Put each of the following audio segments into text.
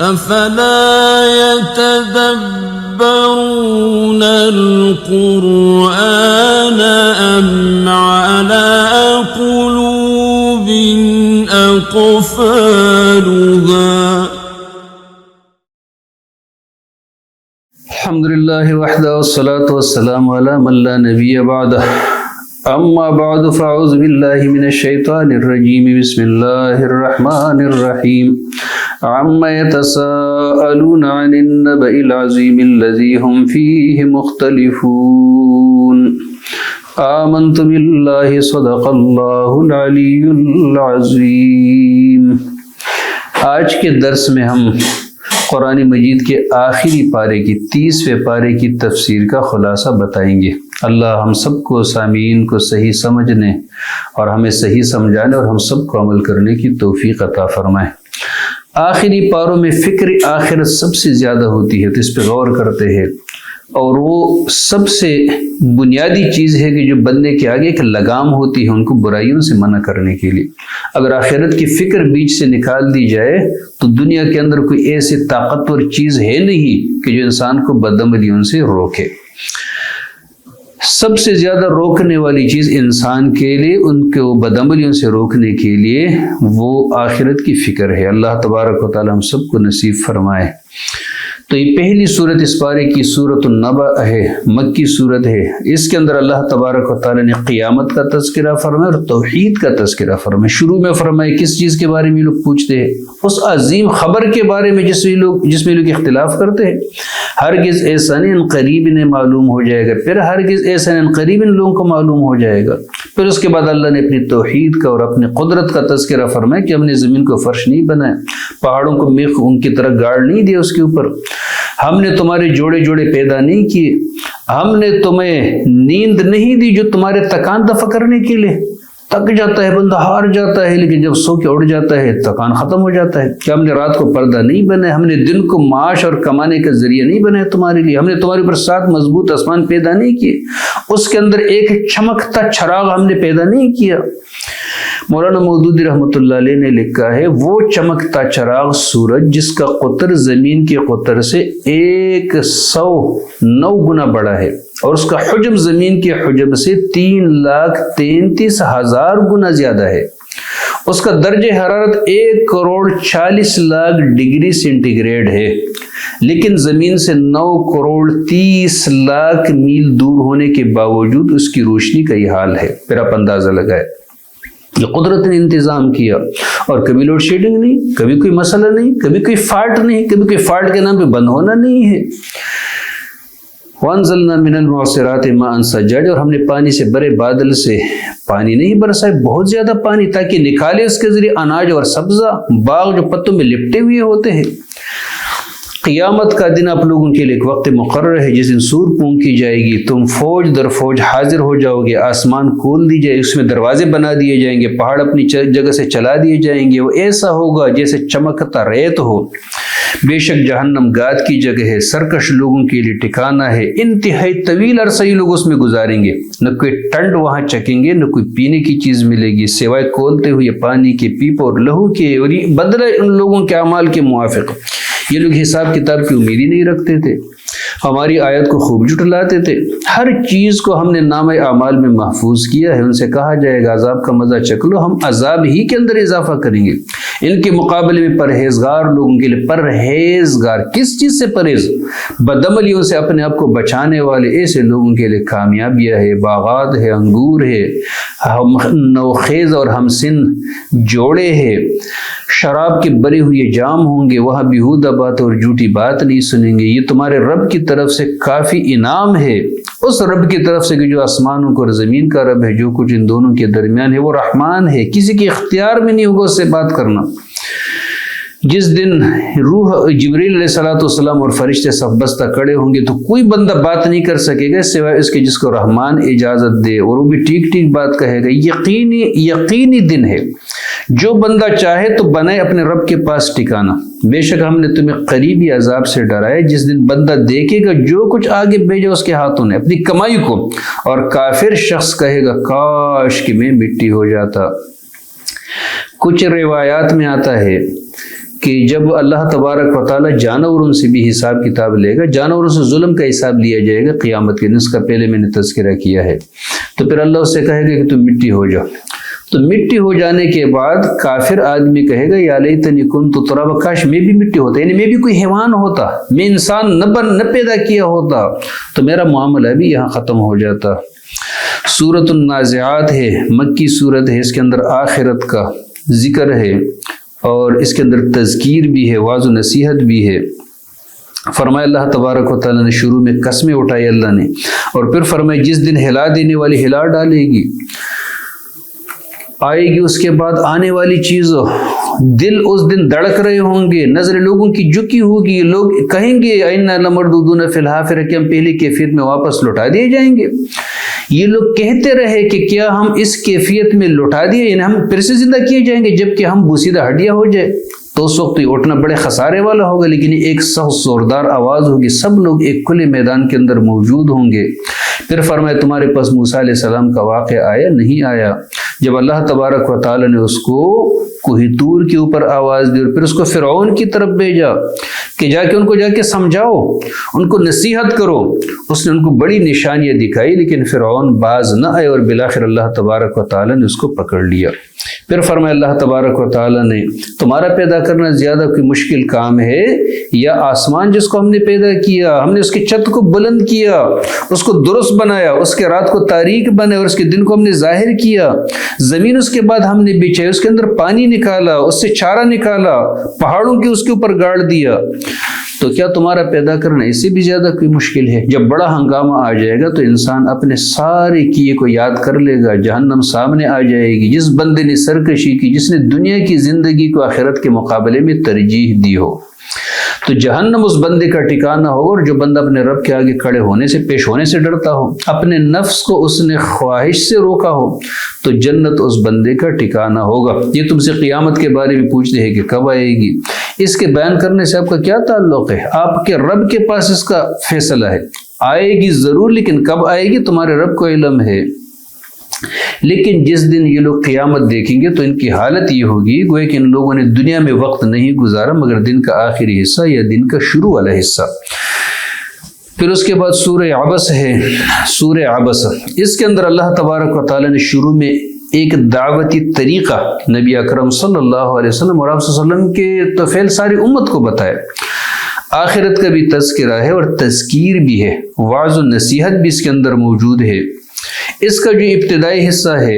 أفلا يتدبرون القرآن أم على قلوب أقفالها الحمد لله وحده والصلاة والسلام على من لا نبي بعده أما بعد فأعوذ بالله من الشيطان الرجيم بسم الله الرحمن الرحيم عما يتساءلون عن النبأ العظيم الذي هم فيه مختلفون آمنت بالله صدق الله العلي العظيم۔ آج کے درس میں ہم قرآن مجید کے آخری پارے کی 30ویں پارے کی تفسیر کا خلاصہ بتائیں گے۔ اللہ ہم سب کو سامعین کو صحیح سمجھنے اور ہمیں صحیح سمجھانے اور ہم سب کو عمل کرنے کی توفیق عطا فرمائے۔ آخری پاروں میں فکر آخرت سب سے زیادہ ہوتی ہے، تو اس پہ غور کرتے ہیں، اور وہ سب سے بنیادی چیز ہے کہ جو بندے کے آگے ایک لگام ہوتی ہے ان کو برائیوں سے منع کرنے کے لیے۔ اگر آخرت کی فکر بیچ سے نکال دی جائے تو دنیا کے اندر کوئی ایسی طاقتور چیز ہے نہیں کہ جو انسان کو بدعملیوں سے روکے۔ سب سے زیادہ روکنے والی چیز انسان کے لیے، ان کو بدعملیوں سے روکنے کے لیے، وہ آخرت کی فکر ہے۔ اللہ تبارک و تعالی ہم سب کو نصیب فرمائے۔ تو یہ پہلی صورت اس پارے کی صورت النبأ ہے، مکی صورت ہے۔ اس کے اندر اللہ تبارک و تعالی نے قیامت کا تذکرہ فرمایا اور توحید کا تذکرہ فرمایا۔ شروع میں فرمایا کس چیز کے بارے میں لوگ پوچھتے ہیں؟ اس عظیم خبر کے بارے میں جس میں لوگ اختلاف کرتے ہیں۔ ہرگز ایسا نہیں ان قریب انہیں معلوم ہو جائے گا، پھر ہرگز ایسا نہیں ان قریب ان لوگوں کو معلوم ہو جائے گا۔ پھر اس کے بعد اللہ نے اپنی توحید کا اور اپنی قدرت کا تذکرہ فرمایا کہ ہم نے زمین کو فرش نہیں بنایا، پہاڑوں کو میخ ان کی طرح گاڑ نہیں دیا اس کے اوپر، ہم نے تمہارے جوڑے جوڑے پیدا نہیں کیے، ہم نے تمہیں نیند نہیں دی جو تمہارے تکان دفع کرنے کے لیے۔ تک جاتا ہے بندہ، ہار جاتا ہے، لیکن جب سو کے اڑ جاتا ہے تکان ختم ہو جاتا ہے۔ کہ ہم نے رات کو پردہ نہیں بنایا، ہم نے دن کو معاش اور کمانے کا ذریعہ نہیں بنایا تمہارے لیے، ہم نے تمہارے اوپر 7 مضبوط آسمان پیدا نہیں کیے، اس کے اندر ایک چمکتا چراغ ہم نے پیدا نہیں کیا۔ مولانا مودودی رحمۃ اللہ علیہ نے لکھا ہے وہ چمکتا چراغ سورج جس کا قطر زمین کے قطر سے 109 گنا بڑا ہے، اور اس کا حجم زمین کے حجم سے 3,33,000 گنا زیادہ ہے۔ اس کا درجہ حرارت 1,40,00,000 ڈگری سینٹی گریڈ ہے، لیکن زمین سے 9,30,00,000 میل دور ہونے کے باوجود اس کی روشنی کا یہ حال ہے۔ پھر آپ اندازہ لگائے، یہ قدرت نے انتظام کیا، اور کبھی لوڈ شیڈنگ نہیں، کبھی کوئی مسئلہ نہیں، کبھی کوئی فالٹ نہیں، کبھی کوئی فالٹ کے نام پہ بند ہونا نہیں ہے۔ وَأَنزَلْنَا مِنَ الْمُعْصِرَاتِ مَاءً ثَجَّاجًا، اور ہم نے پانی سے بڑے بادل سے پانی نہیں برسائے، بہت زیادہ پانی، تاکہ نکالے اس کے ذریعے اناج اور سبزہ، باغ جو پتوں میں لپٹے ہوئے ہوتے ہیں۔ قیامت کا دن آپ لوگوں کے لیے ایک وقت مقرر ہے جس دن سور پھونکی جائے گی، تم فوج در فوج حاضر ہو جاؤ گے، آسمان کھول دی جائے، اس میں دروازے بنا دیے جائیں گے، پہاڑ اپنی جگہ سے چلا دیے جائیں گے، وہ ایسا ہوگا جیسے چمکتا ریت ہو۔ بے شک جہنم گاد کی جگہ ہے، سرکش لوگوں کے لیے ٹھکانہ ہے، انتہائی طویل عرصہ یہ لوگ اس میں گزاریں گے، نہ کوئی ٹنڈ وہاں چکیں گے، نہ کوئی پینے کی چیز ملے گی سوائے کھولتے ہوئے پانی کے پیپ اور لہو کے، اور یہ بدلہ ان لوگوں کے اعمال کے موافق۔ یہ لوگ حساب کتاب کی امید ہی نہیں رکھتے تھے، ہماری آیت کو خوب جھٹلاتے تھے، ہر چیز کو ہم نے نامہ اعمال میں محفوظ کیا ہے۔ ان سے کہا جائے گا عذاب کا مزہ چکھ لو، ہم عذاب ہی کے اندر اضافہ کریں گے۔ ان کے مقابلے میں پرہیزگار لوگوں کے لیے، پرہیزگار کس چیز سے پرہیز؟ بدعملیوں سے اپنے آپ کو بچانے والے ایسے لوگوں کے لیے کامیابیاں ہے، باغات ہے، انگور ہے، نوخیز اور ہمسن جوڑے ہے، شراب کے بھرے ہوئے جام ہوں گے، وہاں بیہودہ بات اور جھوٹی بات نہیں سنیں گے۔ یہ تمہارے رب کی طرف سے کافی انعام ہے، اس رب کی طرف سے کہ جو آسمانوں کو اور زمین کا رب ہے، جو کچھ ان دونوں کے درمیان ہے، وہ رحمان ہے، کسی کے اختیار میں نہیں ہوگا اس سے بات کرنا۔ جس دن روح جبریل علیہ السلام اور فرشتے صف بستہ کھڑے ہوں گے تو کوئی بندہ بات نہیں کر سکے گا سوائے اس کے جس کو رحمان اجازت دے، اور وہ بھی ٹھیک ٹھیک بات کہے گا۔ یقینی دن ہے، جو بندہ چاہے تو بنائے اپنے رب کے پاس ٹھکانہ۔ بے شک ہم نے تمہیں قریبی عذاب سے ڈرائے، جس دن بندہ دیکھے گا جو کچھ آگے بھیجا اس کے ہاتھوں نے اپنی کمائی کو، اور کافر شخص کہے گا کاش کہ میں مٹی ہو جاتا۔ کچھ روایات میں آتا ہے کہ جب اللہ تبارک و تعالیٰ جانوروں سے بھی حساب کتاب لے گا، جانوروں سے ظلم کا حساب لیا جائے گا قیامت کے دن، اس کا پہلے میں نے تذکرہ کیا ہے، تو پھر اللہ اس سے کہے گا کہ تم مٹی ہو جاؤ۔ تو مٹی ہو جانے کے بعد کافر آدمی کہے گا یا لیتنی کنت ترابا، کاش میں بھی مٹی ہوتا، یعنی میں بھی کوئی حیوان ہوتا، میں انسان نہ پیدا کیا ہوتا تو میرا معاملہ بھی یہاں ختم ہو جاتا۔ سورۃ النازعات ہے، مکی سورت ہے، اس کے اندر آخرت کا ذکر ہے اور اس کے اندر تذکیر بھی ہے، واعظ و نصیحت بھی ہے۔ فرمایا اللہ تبارک و تعالیٰ نے شروع میں قسمیں اٹھائی اللہ نے، اور پھر فرمایا جس دن ہلا دینے والی ہلا ڈالے گی، آئے گی اس کے بعد آنے والی چیزوں، دل اس دن دھڑک رہے ہوں گے، نظر لوگوں کی جھکی ہوگی، لوگ کہیں گے اِنَّا لَمَرْدُودُونَ فِي الْحَافِرَةِ کہ ہم پہلی کیفیت میں واپس لوٹا دیے جائیں گے۔ یہ لوگ کہتے رہے کہ کیا ہم اس کیفیت میں لوٹا دیے، یعنی ہم پھر سے زندہ کیے جائیں گے جبکہ ہم بوسیدہ ہڈیاں ہو جائے، تو اس وقت اٹھنا بڑے خسارے والا ہوگا، لیکن ایک سخت زوردار آواز ہوگی، سب لوگ ایک کھلے میدان کے اندر موجود ہوں گے۔ پھر فرمایا تمہارے پاس موسیٰ علیہ السلام کا واقعہ آیا نہیں آیا؟ جب اللہ تبارک و تعالیٰ نے اس کو کوہ طور کے اوپر آواز دی اور پھر اس کو فرعون کی طرف بھیجا کہ جا کے سمجھاؤ، ان کو نصیحت کرو، اس نے ان کو بڑی نشانیاں دکھائی، لیکن فرعون باز نہ آئے اور بالآخر اللہ تبارک و تعالیٰ نے اس کو پکڑ لیا۔ پھر فرمایا اللہ تبارک و تعالیٰ نے تمہارا پیدا کرنا زیادہ کوئی مشکل کام ہے یا آسمان جس کو ہم نے پیدا کیا، ہم نے اس کی چھت کو بلند کیا، اس کو درست بنایا، اس کے رات کو تاریک بنے اور اس کے دن کو ہم نے ظاہر کیا، زمین اس کے بعد ہم نے بچھائی، اس کے اندر پانی نکالا، اس سے چارہ نکالا، پہاڑوں کی اس کے اوپر گاڑ دیا، تو کیا تمہارا پیدا کرنا اس سے بھی زیادہ کوئی مشکل ہے؟ جب بڑا ہنگامہ آ جائے گا تو انسان اپنے سارے کیے کو یاد کر لے گا، جہنم سامنے آ جائے گی، جس بندے نے سرکشی کی، جس نے دنیا کی زندگی کو آخرت کے مقابلے میں ترجیح دی ہو، تو جہنم اس بندے کا ٹھکانہ ہوگا۔ اور جو بندہ اپنے رب کے آگے کھڑے ہونے سے، پیش ہونے سے ڈرتا ہو، اپنے نفس کو اس نے خواہش سے روکا ہو، تو جنت اس بندے کا ٹھکانہ ہوگا۔ یہ تم سے قیامت کے بارے میں پوچھتے ہیں کہ کب آئے گی، اس کے بیان کرنے سے آپ کا کیا تعلق ہے؟ آپ کے رب کے پاس اس کا فیصلہ ہے، آئے گی ضرور، لیکن کب آئے گی تمہارے رب کو علم ہے۔ لیکن جس دن یہ لوگ قیامت دیکھیں گے تو ان کی حالت یہ ہوگی گویا کہ ان لوگوں نے دنیا میں وقت نہیں گزارا مگر دن کا آخری حصہ یا دن کا شروع والا حصہ۔ پھر اس کے بعد سورہ عبس ہے، سورہ عبس، اس کے اندر اللہ تبارک و تعالیٰ نے شروع میں ایک دعوتی طریقہ نبی اکرم صلی اللہ علیہ وسلم اور آپ صلی اللہ علیہ وسلم کے طفیل ساری امت کو بتایا۔ آخرت کا بھی تذکرہ ہے اور تذکیر بھی ہے، واعظ و نصیحت بھی اس کے اندر موجود ہے۔ اس کا جو ابتدائی حصہ ہے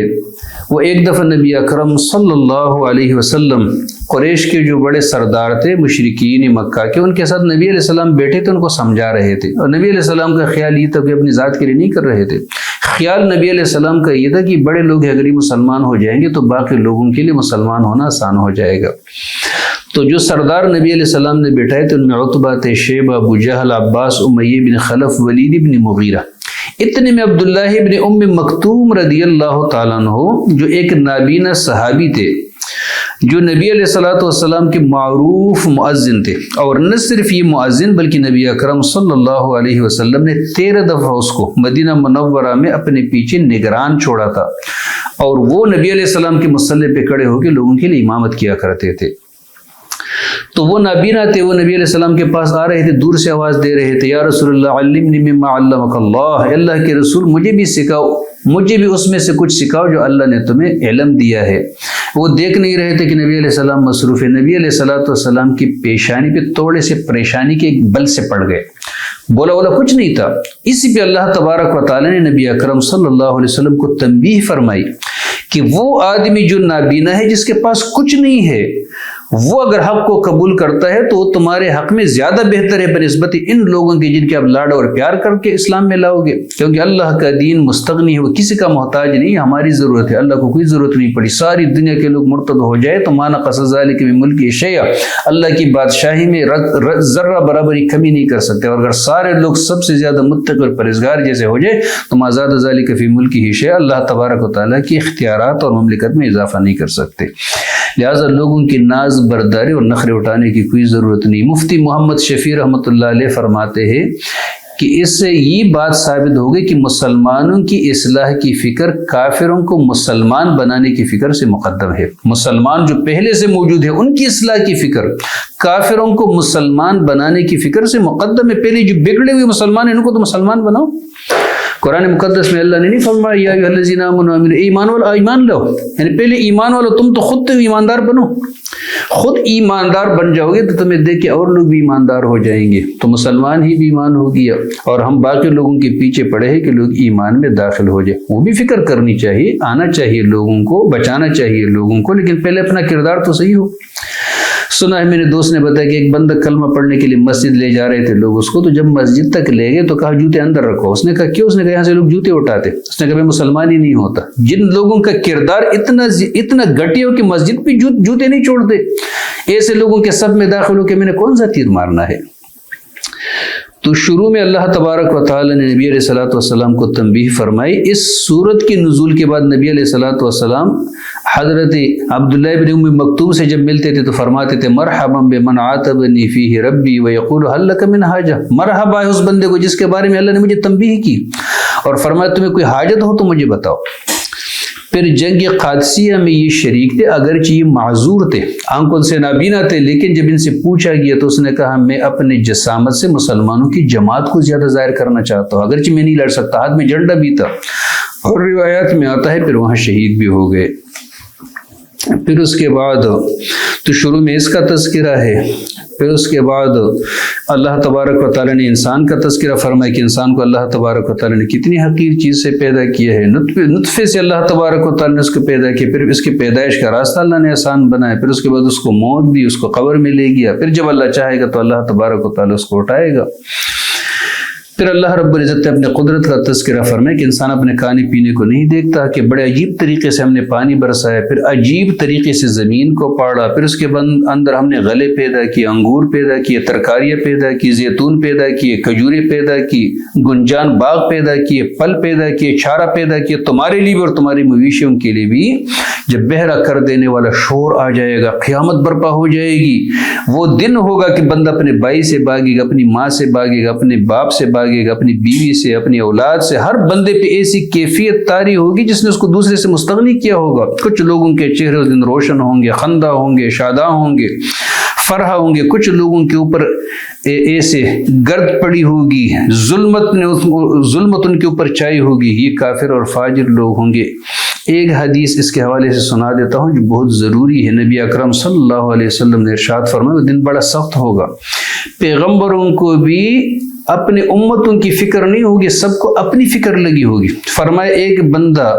وہ ایک دفعہ نبی اکرم صلی اللہ علیہ وسلم قریش کے جو بڑے سردار تھے، مشرکین مکہ کے، ان کے ساتھ نبی علیہ السلام بیٹھے تھے، ان کو سمجھا رہے تھے، اور نبی علیہ السلام کا خیال یہ تھا کہ اپنی ذات کے لیے نہیں کر رہے تھے، خیال نبی علیہ السلام کا یہ تھا کہ بڑے لوگ اگر یہ مسلمان ہو جائیں گے تو باقی لوگوں کے لیے مسلمان ہونا آسان ہو جائے گا۔ تو جو سردار نبی علیہ السلام نے بیٹھائے تھے ان میں عتبہ تھے، شیبہ، ابو جہل، عباس، امیہ بن خلف، ولید بن مغیرہ، اتنے میں عبداللہ ابن ام مکتوم رضی اللہ تعالیٰ عنہ جو ایک نابینا صحابی تھے، جو نبی علیہ السلام کے معروف مؤذن تھے، اور نہ صرف یہ مؤذن بلکہ نبی اکرم صلی اللہ علیہ وسلم نے 13 دفعہ اس کو مدینہ منورہ میں اپنے پیچھے نگران چھوڑا تھا، اور وہ نبی علیہ السلام کے مصلی پہ کھڑے ہو کے لوگوں کے لیے امامت کیا کرتے تھے۔ تو وہ نابینا تھے، وہ نبی علیہ السلام کے پاس آ رہے تھے، دور سے آواز دے رہے تھے، یا رسول اللہ علمنی مما علمک اللہ، اللہ کے رسول مجھے بھی سکھاؤ، مجھے بھی اس میں سے کچھ سکھاؤ جو اللہ نے تمہیں علم دیا ہے۔ وہ دیکھ نہیں رہے تھے کہ نبی علیہ السلام مصروف ہے، نبی علیہ السلام کی پیشانی پہ تھوڑے سے پریشانی کے ایک بل سے پڑ گئے، بولا کچھ نہیں تھا۔ اسی پہ اللہ تبارک و تعالیٰ نے نبی اکرم صلی اللہ علیہ وسلم کو تنبیہ فرمائی کہ وہ آدمی جو نابینا ہے، جس کے پاس کچھ نہیں ہے، وہ اگر حق کو قبول کرتا ہے تو وہ تمہارے حق میں زیادہ بہتر ہے بنسبت ان لوگوں کے جن کے آپ لاڈ اور پیار کر کے اسلام میں لاؤ گے، کیونکہ اللہ کا دین مستغنی ہے، وہ کسی کا محتاج نہیں، ہماری ضرورت ہے، اللہ کو کوئی ضرورت نہیں پڑی۔ ساری دنیا کے لوگ مرتد ہو جائے تو مانا قصص ذالک من ملک شیء، اللہ کی بادشاہی میں ذرہ برابر کی کمی نہیں کر سکتے، اور اگر سارے لوگ سب سے زیادہ متقی اور پرہیزگار جیسے ہو جائے تو ما زاد ذالک فی ملکہ شیء، اللہ تبارک و تعالیٰ کی اختیارات اور مملکت میں اضافہ نہیں کر سکتے۔ لہٰذا لوگوں کی ناز برداری اور نخرے اٹھانے کی کوئی ضرورت نہیں۔ مفتی محمد شفیع رحمۃ اللہ علیہ فرماتے ہیں کہ اس سے یہ بات ثابت ہو گئی کہ مسلمانوں کی اصلاح کی فکر کافروں کو مسلمان بنانے کی فکر سے مقدم ہے۔ مسلمان جو پہلے سے موجود ہے ان کی اصلاح کی فکر کافروں کو مسلمان بنانے کی فکر سے مقدم ہے۔ پہلے جو بگڑے ہوئے مسلمان ہیں ان کو تو مسلمان بناؤ۔ قرآن مقدس میں اللہ نے نہیں فرمایا یا ایھا الذین آمنوا ایمان والو ایمان لو، یعنی پہلے ایمان والو تم تو خود تو ایماندار بنو، خود ایماندار بن جاؤ گے تو تمہیں دیکھ کے اور لوگ بھی ایماندار ہو جائیں گے، تو مسلمان ہی بھی ایمان ہو گیا اور ہم باقی لوگوں کے پیچھے پڑے ہیں کہ لوگ ایمان میں داخل ہو جائے۔ وہ بھی فکر کرنی چاہیے، آنا چاہیے لوگوں کو، بچانا چاہیے لوگوں کو، لیکن پہلے اپنا کردار تو صحیح ہو۔ سنا ہے میرے دوست نے بتایا کہ ایک بندہ کلمہ پڑھنے کے لیے مسجد لے جا رہے تھے لوگ اس کو، تو جب مسجد تک لے گئے تو کہا جوتے اندر رکھو۔ اس نے کہا کیوں؟ اس نے کہا یہاں سے لوگ جوتے اٹھاتے۔ اس نے کہا میں مسلمان ہی نہیں ہوتا۔ جن لوگوں کا کردار اتنا گھٹیا ہو کہ مسجد پہ جوتے نہیں چھوڑتے، ایسے لوگوں کے صف میں داخل ہو کے میں نے کون سا تیر مارنا ہے؟ تو شروع میں اللہ تبارک و تعالی نے نبی علیہ الصلوۃ والسلام کو تنبیہ فرمائی۔ اس سورت کی نزول کے بعد نبی علیہ الصلوۃ والسلام حضرت عبداللہ بن ام مکتوم سے جب ملتے تھے تو فرماتے تھے مرحبا بمن عاتبنی فیہ ربی ویقول هل لک من حاجہ، مرحبا ہے اس بندے کو جس کے بارے میں اللہ نے مجھے تنبیہ کی اور فرمایا تمہیں کوئی حاجت ہو تو مجھے بتاؤ۔ پھر جنگ قادسیہ میں یہ شریک تھے، اگرچہ یہ معذور تھے، آنکھوں سے نابینا تھے، لیکن جب ان سے پوچھا گیا تو اس نے کہا میں اپنے جسامت سے مسلمانوں کی جماعت کو زیادہ ظاہر کرنا چاہتا ہوں، اگرچہ میں نہیں لڑ سکتا، ہاتھ میں جھنڈا بھی تھا، اور روایات میں آتا ہے پھر وہاں شہید بھی ہو گئے۔ پھر اس کے بعد تو شروع میں اس کا تذکرہ ہے، پھر اس کے بعد اللہ تبارک و تعالی نے انسان کا تذکرہ فرمایا کہ انسان کو اللہ تبارک و تعالی نے کتنی حقیر چیز سے پیدا کیا ہے، نطفے سے اللہ تبارک و تعالی نے اس کو پیدا کیا، پھر اس کی پیدائش کا راستہ اللہ نے آسان بنایا، پھر اس کے بعد اس کو موت دی، اس کو قبر میں لے گیا، پھر جب اللہ چاہے گا تو اللہ تبارک و تعالی اس کو اٹھائے گا۔ پھر اللہ رب العزت نے اپنے قدرت کا تذکرہ فرمایا کہ انسان اپنے کھانے پینے کو نہیں دیکھتا، کہ بڑے عجیب طریقے سے ہم نے پانی برسایا، پھر عجیب طریقے سے زمین کو پاڑا، پھر اس کے بعد اندر ہم نے غلے پیدا کیے، انگور پیدا کیے، ترکاریاں پیدا کی، زیتون پیدا کیے، کھجوریں پیدا کی، گنجان باغ پیدا کیے، پھل پیدا کیے، چارہ پیدا کیے تمہارے لیے بھی اور تمہاری مویشیوں کے لیے بھی۔ جب بہرا کر دینے والا شور آ جائے گا، قیامت برپا ہو جائے گی، وہ دن ہوگا کہ بندہ اپنے بھائی سے بھاگے گا، اپنی ماں سے بھاگے گا، اپنے باپ سے بھاگے گا، اپنی بیوی سے، اپنی اولاد سے، ہر بندے پہ ایسی کیفیت طاری ہوگی جس نے اس کو دوسرے سے مستغنی کیا ہوگا۔ کچھ لوگوں کے چہرے اس دن روشن ہوں گے، خندہ ہوں گے، شاداں ہوں گے، فرح ہوں گے، کچھ لوگوں کے اوپر ایسے گرد پڑی ہوگی، ظلمت ان کے اوپر چھائی ہوگی، یہ کافر اور فاجر لوگ ہوں گے۔ ایک حدیث اس کے حوالے سے سنا دیتا ہوں جو بہت ضروری ہے۔ نبی اکرم صلی اللہ علیہ وسلم نے ارشاد فرمایا وہ دن بڑا سخت ہوگا، پیغمبروں کو بھی اپنے امتوں کی فکر نہیں ہوگی، سب کو اپنی فکر لگی ہوگی۔ فرمایا ایک بندہ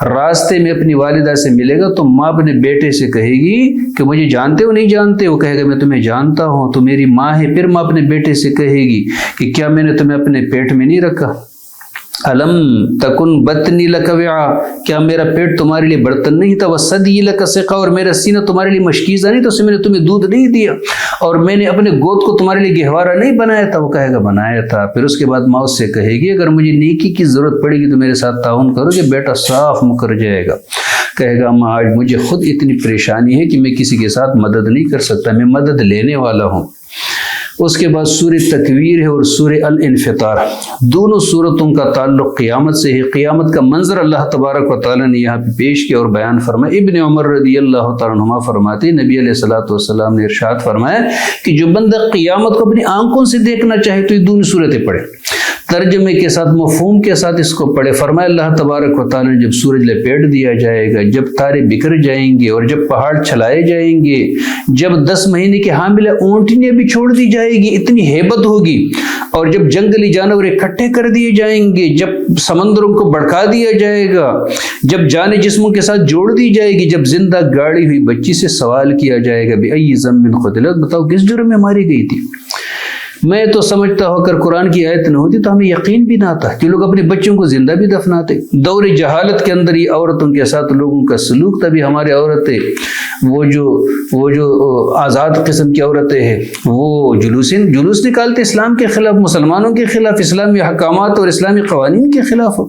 راستے میں اپنی والدہ سے ملے گا تو ماں اپنے بیٹے سے کہے گی کہ مجھے جانتے ہو نہیں جانتے؟ وہ کہے گا میں تمہیں جانتا ہوں، تو میری ماں ہے۔ پھر ماں اپنے بیٹے سے کہے گی کہ کیا میں نے تمہیں اپنے پیٹ میں نہیں رکھا؟ علم تکن بطنی لک وعا، کیا میرا پیٹ تمہارے لیے برتن نہیں تھا؟ وصدی لک سقا، اور میرا سینہ تمہارے لیے مشکیزہ نہیں تھا، اس سے میں نے تمہیں دودھ نہیں دیا؟ اور میں نے اپنے گود کو تمہارے لیے گہوارہ نہیں بنایا تھا؟ وہ کہے گا بنایا تھا۔ پھر اس کے بعد ماں اس سے کہے گی اگر مجھے نیکی کی ضرورت پڑے گی تو میرے ساتھ تعاون کرو گے؟ بیٹا صاف مکر جائے گا، کہے گا ماں آج مجھے خود اتنی پریشانی ہے کہ میں کسی کے ساتھ مدد نہیں کر سکتا، میں مدد لینے والا ہوں۔ اس کے بعد سورہ تکویر ہے اور سورہ الانفطار، دونوں سورتوں کا تعلق قیامت سے ہے۔ قیامت کا منظر اللہ تبارک و تعالی نے یہاں پہ پیش کیا اور بیان فرمایا۔ ابن عمر رضی اللہ تعالیٰ عنہما فرماتے نبی علیہ الصلوۃ والسلام نے ارشاد فرمایا کہ جو بندہ قیامت کو اپنی آنکھوں سے دیکھنا چاہے تو یہ دونوں صورتیں پڑھے، ترجمے کے ساتھ مفہوم کے ساتھ اس کو پڑھے۔ فرمایا اللہ تبارک و تعالیٰ نے جب سورج لپیٹ دیا جائے گا، جب تارے بکھر جائیں گے اور جب پہاڑ چھلائے جائیں گے، جب 10 مہینے کی حاملہ اونٹنیاں بھی چھوڑ دی جائے گی، اتنی ہیبت ہوگی، اور جب جنگلی جانور اکٹھے کر دیے جائیں گے، جب سمندروں کو بڑھکا دیا جائے گا، جب جانے جسموں کے ساتھ جوڑ دی جائے گی، جب زندہ گاڑی ہوئی بچی سے سوال کیا جائے گا بِأَيِّ ذَنبٍ قُتِلَتْ، بتاؤ کس جرم میں ماری گئی تھی؟ میں تو سمجھتا ہوں اگر قرآن کی آیت نہ ہوتی تو ہمیں یقین بھی نہ آتا کہ لوگ اپنے بچوں کو زندہ بھی دفناتے۔ دور جہالت کے اندر یہ عورتوں کے ساتھ لوگوں کا سلوک تھا۔ بھی ہمارے عورتیں وہ جو آزاد قسم کی عورتیں ہیں وہ جلوس نکالتے اسلام کے خلاف، مسلمانوں کے خلاف، اسلامی احکامات اور اسلامی قوانین کے خلاف،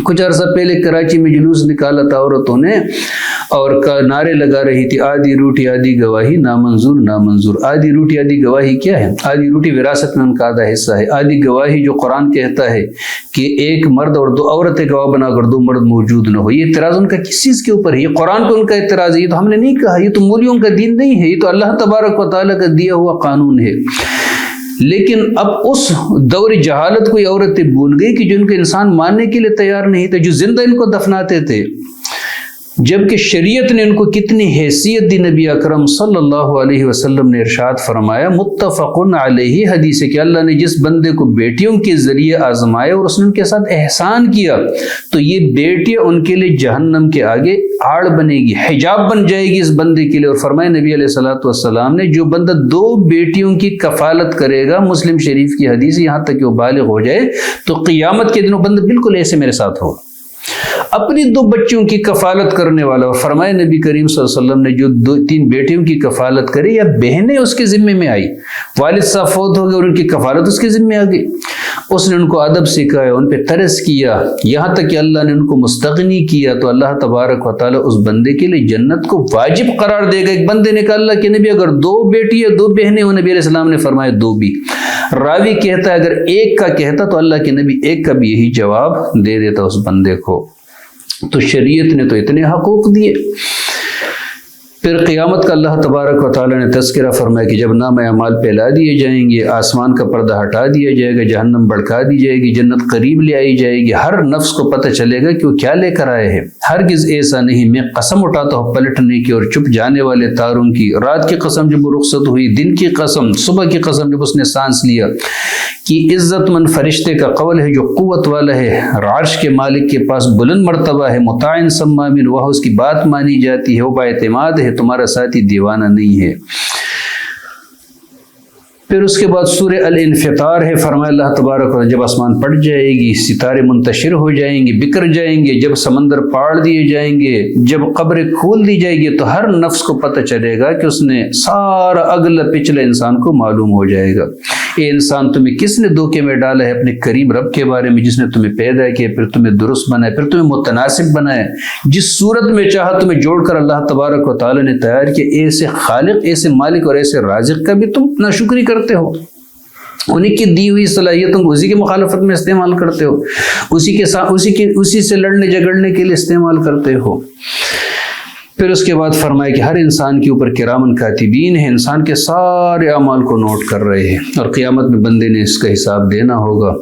کچھ عرصہ پہلے کراچی میں جلوس نکالا تھا عورتوں نے اور نعرے لگا رہی تھی آدھی روٹی آدھی گواہی نامنظور نامنظور۔ آدھی روٹی آدھی گواہی کیا ہے؟ آدھی روٹی وراثت میں ان کا آدھا حصہ ہے۔ آدھی گواہی جو قرآن کہتا ہے کہ ایک مرد اور 2 عورتیں گواہ بنا کر 2 مرد موجود نہ ہو، یہ اعتراض ان کا کس چیز کے اوپر ہے؟ یہ قرآن پہ ان کا اعتراض ہے، یہ تو ہم نے نہیں کہا، یہ تو مولیوں کا دین نہیں ہے، یہ تو اللہ تبارک و تعالیٰ کا دیا ہوا قانون ہے۔ لیکن اب اس دور جہالت کو یہ عورتیں بھول گئی کہ جو ان کو انسان ماننے کے لیے تیار نہیں تھے، جو زندہ ان کو دفناتے تھے، جبکہ شریعت نے ان کو کتنی حیثیت دی۔ نبی اکرم صلی اللہ علیہ وسلم نے ارشاد فرمایا متفق علیہ حدیث ہے کہ اللہ نے جس بندے کو بیٹیوں کے ذریعے آزمایا اور اس نے ان کے ساتھ احسان کیا تو یہ بیٹیاں ان کے لیے جہنم کے آگے آڑ بنے گی، حجاب بن جائے گی اس بندے کے لیے۔ اور فرمایا نبی علیہ الصلوۃ والسلام نے جو بندہ 2 بیٹیوں کی کفالت کرے گا، مسلم شریف کی حدیث، یہاں تک کہ وہ بالغ ہو جائے تو قیامت کے دن وہ بندہ بالکل ایسے میرے ساتھ ہوگا، اپنی 2 بچوں کی کفالت کرنے والا۔ اور فرمایا نبی کریم صلی اللہ علیہ وسلم نے جو 2-3 بیٹیوں کی کفالت کرے یا بہنیں اس کے ذمے میں آئی، والد صاحب فوت ہو گئے اور ان کی کفالت اس کے ذمے آ گئی، اس نے ان کو ادب سکھایا، ان پہ ترس کیا، یہاں تک کہ اللہ نے ان کو مستغنی کیا، تو اللہ تبارک و تعالیٰ اس بندے کے لیے جنت کو واجب قرار دے گا۔ ایک بندے نے کہا اللہ کے نبی اگر 2 بیٹی یا 2 بہنیں ہو، نبی علیہ السلام نے فرمایا 2 بھی۔ راوی کہتا ہے اگر 1 کا کہتا تو اللہ کے نبی 1 کا بھی یہی جواب دے دیتا اس بندے کو۔ تو شریعت نے تو اتنے حقوق دیے۔ پھر قیامت کا اللہ تبارک و تعالیٰ نے تذکرہ فرمایا کہ جب نام اعمال پھیلا دیے جائیں گے، آسمان کا پردہ ہٹا دیا جائے گا، جہنم بھڑکا دی جائے گی، جنت قریب لے آئی جائے گی، ہر نفس کو پتہ چلے گا کہ وہ کیا لے کر آئے ہیں۔ ہرگز ایسا نہیں، میں قسم اٹھاتا ہوں پلٹنے کی اور چپ جانے والے تاروں کی، رات کی قسم جب وہ رخصت ہوئی، دن کی قسم، صبح کی قسم جب اس نے سانس لیا، کہ عزت مند فرشتے کا قول ہے جو قوت والا ہے، عرش کے مالک کے پاس بلند مرتبہ ہے، مطاع ثم امین، وہ اس کی بات مانی جاتی ہے، وہ باعتماد ہے، تمہارا ساتھی دیوانہ نہیں ہے۔ پھر اس کے بعد سورہ الانفطار ہے، فرمایا اللہ تبارک و تعالیٰ جب آسمان پھٹ جائے گی، ستارے منتشر ہو جائیں گے، بکھر جائیں گے، جب سمندر پاڑ دیے جائیں گے، جب قبریں کھول دی جائے گی، تو ہر نفس کو پتہ چلے گا کہ اس نے سارا اگلا پچھلا انسان کو معلوم ہو جائے گا۔ اے انسان تمہیں کس نے دھوکے میں ڈالا ہے اپنے کریم رب کے بارے میں، جس نے تمہیں پیدا کیا، پھر تمہیں درست بنایا، پھر تمہیں متناسب بنایا، جس صورت میں چاہا تمہیں جوڑ کر اللہ تبارک و تعالیٰ نے تیار کیا۔ ایسے خالق، ایسے مالک اور ایسے رازق کا بھی تم ناشکری کرتے ہو، انہی کی دی ہوئی صلاحیتوں کو اسی کی مخالفت میں استعمال کرتے ہو، اسی سے لڑنے جھگڑنے کے لیے استعمال کرتے ہو۔ پھر اس کے بعد فرمایا کہ ہر انسان کے اوپر کرامن کاتبین ہیں، انسان کے سارے اعمال کو نوٹ کر رہے ہیں، اور قیامت میں بندے نے اس کا حساب دینا ہوگا۔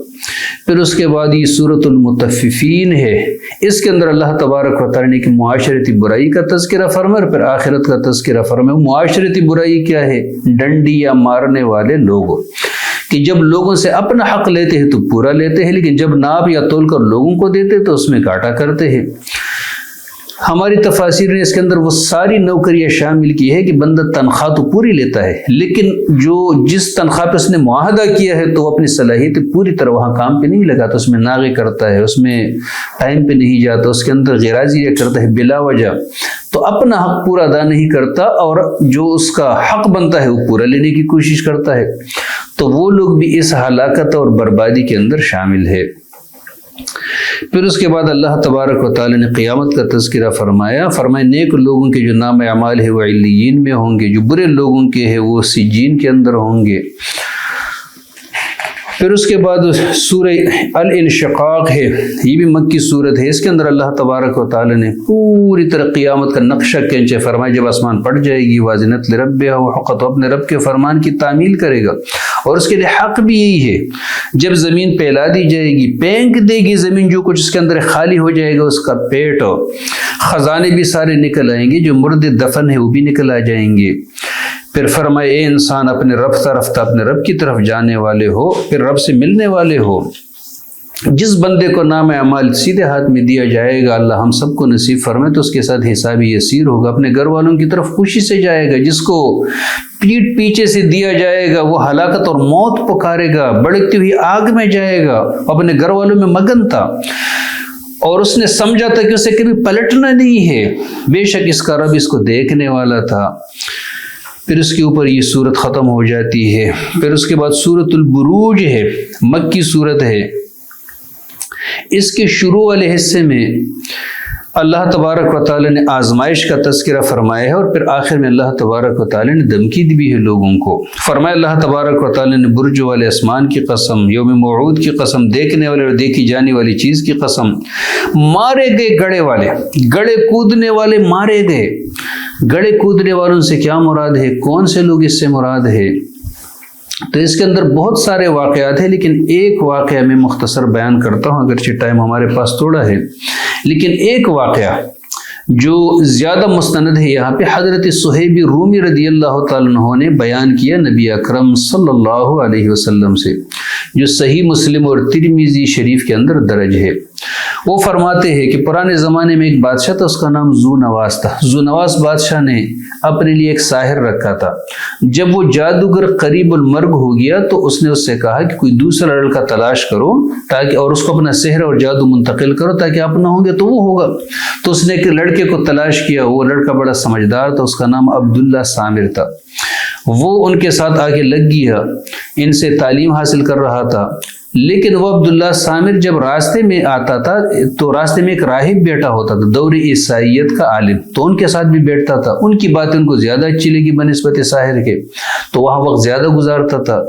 پھر اس کے بعد یہ سورۃ المطففین ہے، اس کے اندر اللہ تبارک و تعالیٰ نے کہ معاشرتی برائی کا تذکرہ فرمایا، اور پھر آخرت کا تذکرہ فرمایا۔ معاشرتی برائی کیا ہے؟ ڈنڈی یا مارنے والے لوگ، کہ جب لوگوں سے اپنا حق لیتے ہیں تو پورا لیتے ہیں، لیکن جب ناپ یا تول کر لوگوں کو دیتے تو اس میں کاٹا کرتے ہیں۔ ہماری تفاسیر نے اس کے اندر وہ ساری نوکریاں شامل کی ہے کہ بندہ تنخواہ تو پوری لیتا ہے، لیکن جس تنخواہ پہ اس نے معاہدہ کیا ہے تو وہ اپنی صلاحیت پوری طرح وہاں کام پہ نہیں لگاتا، اس میں ناغے کرتا ہے، اس میں ٹائم پہ نہیں جاتا، اس کے اندر غیرازیہ کرتا ہے بلا وجہ، تو اپنا حق پورا ادا نہیں کرتا، اور جو اس کا حق بنتا ہے وہ پورا لینے کی کوشش کرتا ہے، تو وہ لوگ بھی اس ہلاکت اور بربادی کے اندر شامل ہے۔ پھر اس کے بعد اللہ تبارک و تعالی نے قیامت کا تذکرہ فرمایا، نیک لوگوں کے جو نام اعمال ہے وہ علیین میں ہوں گے، جو برے لوگوں کے ہیں وہ سجین کے اندر ہوں گے۔ پھر اس کے بعد سورہ الانشقاق ہے، یہ بھی مکی صورت ہے، اس کے اندر اللہ تبارک و تعالی نے پوری طرح قیامت کا نقشہ کھینچے، فرمایا جب آسمان پھٹ جائے گی، واذنت لربھا وحقت، اپنے رب کے فرمان کی تعمیل کرے گا، اور اس کے لیے حق بھی یہی ہے۔ جب زمین پھیلا دی جائے گی، پھینک دے گی زمین، جو کچھ اس کے اندر خالی ہو جائے گا، اس کا پیٹ، خزانے بھی سارے نکل آئیں گے، جو مردے دفن ہے وہ بھی نکل آ جائیں گے۔ پھر فرمائے اے انسان اپنے رفتہ رفتہ اپنے رب کی طرف جانے والے ہو، پھر رب سے ملنے والے ہو۔ جس بندے کو نام اعمال سیدھے ہاتھ میں دیا جائے گا، اللہ ہم سب کو نصیب فرمائے، تو اس کے ساتھ حساب یسیر ہوگا، اپنے گھر والوں کی طرف خوشی سے جائے گا۔ جس کو پیٹ پیچھے سے دیا جائے گا وہ ہلاکت اور موت پکارے گا، بڑکتی ہوئی آگ میں جائے گا، اپنے گھر والوں میں مگن تھا، اور اس نے سمجھا تھا کہ اسے کبھی پلٹنا نہیں ہے، بے شک اس کا رب اس کو دیکھنے والا تھا۔ پھر اس کے اوپر یہ صورت ختم ہو جاتی ہے۔ پھر اس کے بعد سورۃ البروج ہے، مکی صورت ہے، اس کے شروع والے حصے میں اللہ تبارک و تعالی نے آزمائش کا تذکرہ فرمایا ہے، اور پھر آخر میں اللہ تبارک و تعالی نے دھمکی دی بھی ہے لوگوں کو۔ فرمایا اللہ تبارک و تعالی نے برج والے اسمان کی قسم، یوم موعود کی قسم، دیکھنے والے اور دیکھی جانے والی چیز کی قسم، مارے گئے گڑے والے، گڑے کودنے والے مارے گئے۔ گڑے کودنے والوں سے کیا مراد ہے؟ کون سے لوگ اس سے مراد ہے؟ تو اس کے اندر بہت سارے واقعات ہیں، لیکن ایک واقعہ میں مختصر بیان کرتا ہوں، اگرچہ ٹائم ہمارے پاس تھوڑا ہے، لیکن ایک واقعہ جو زیادہ مستند ہے یہاں پہ حضرت صہیب رومی رضی اللہ تعالیٰ عنہ نے بیان کیا نبی اکرم صلی اللہ علیہ وسلم سے، جو صحیح مسلم اور ترمذی شریف کے اندر درج ہے۔ وہ فرماتے ہیں کہ پرانے زمانے میں ایک بادشاہ تھا، اس کا نام ذو نواس تھا۔ ذو نواس بادشاہ نے اپنے لیے ایک ساحر رکھا تھا۔ جب وہ جادوگر قریب المرگ ہو گیا تو اس نے اس سے کہا کہ کوئی دوسرا لڑکا تلاش کرو تاکہ، اور اس کو اپنا سحر اور جادو منتقل کرو تاکہ آپ نہ ہوں گے تو وہ ہوگا۔ تو اس نے ایک لڑکے کو تلاش کیا، وہ لڑکا بڑا سمجھدار تھا، اس کا نام عبداللہ سامر تھا۔ وہ ان کے ساتھ آگے لگ گیا، ان سے تعلیم حاصل کر رہا تھا۔ لیکن وہ عبداللہ سامر جب راستے میں آتا تھا تو راستے میں ایک راہب بیٹھا ہوتا تھا، دور عیسائیت کا عالم، تو ان کے ساتھ بھی بیٹھتا تھا۔ ان کی باتیں ان کو زیادہ اچھی لگی بنسبت ساحر کے، تو وہاں وقت زیادہ گزارتا تھا۔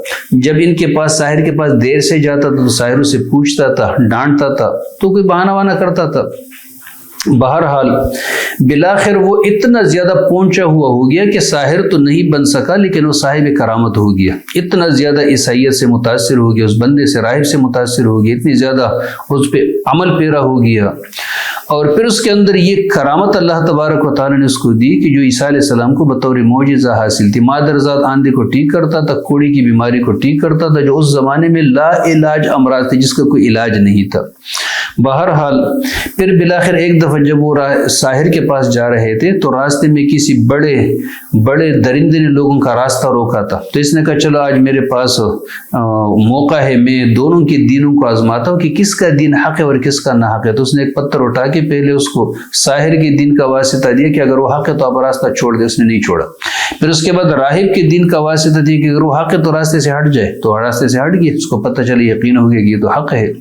جب ان کے پاس ساحر کے پاس دیر سے جاتا تھا تو ساحر سے پوچھتا تھا، ڈانٹتا تھا، تو کوئی بہانہ وہانہ کرتا تھا۔ بہرحال بلاخر وہ اتنا زیادہ پہنچا ہوا ہو گیا کہ ساحر تو نہیں بن سکا، لیکن وہ صاحب کرامت ہو گیا۔ اتنا زیادہ عیسائیت سے متاثر ہو گیا، اس بندے سے، راہب سے متاثر ہو گیا، اتنی زیادہ اس پہ عمل پیرا ہو گیا۔ اور پھر اس کے اندر یہ کرامت اللہ تبارک و تعالی نے اس کو دی کہ جو عیسیٰ علیہ السلام کو بطور معجزہ حاصل تھی۔ مادرزاد آندھی کو ٹھیک کرتا تھا، کوڑی کی بیماری کو ٹھیک کرتا تھا، جو اس زمانے میں لا علاج امراض تھے، جس کا کوئی علاج نہیں تھا۔ بہرحال پھر بلاخر ایک دفعہ جب وہ ساحر کے پاس جا رہے تھے تو راستے میں کسی بڑے درندے نے لوگوں کا راستہ روکا تھا، تو اس نے کہا چلو آج میرے پاس موقع ہے، میں دونوں کے دینوں کو آزماتا ہوں کہ کس کا دین حق ہے اور کس کا نہ حق ہے۔ تو اس نے ایک پتھر اٹھا کے پہلے اس کو ساحر کے دین کا واسطہ دیا کہ اگر وہ حق ہے تو آپ راستہ چھوڑ دے، اس نے نہیں چھوڑا۔ پھر اس کے بعد راہب کے دین کا واسطہ دیا کہ اگر وہ حق ہے تو راستے سے ہٹ جائے، تو راستے سے ہٹ گیا، اس کو پتہ چلے، یقین ہو گیا کہ یہ تو حق ہے۔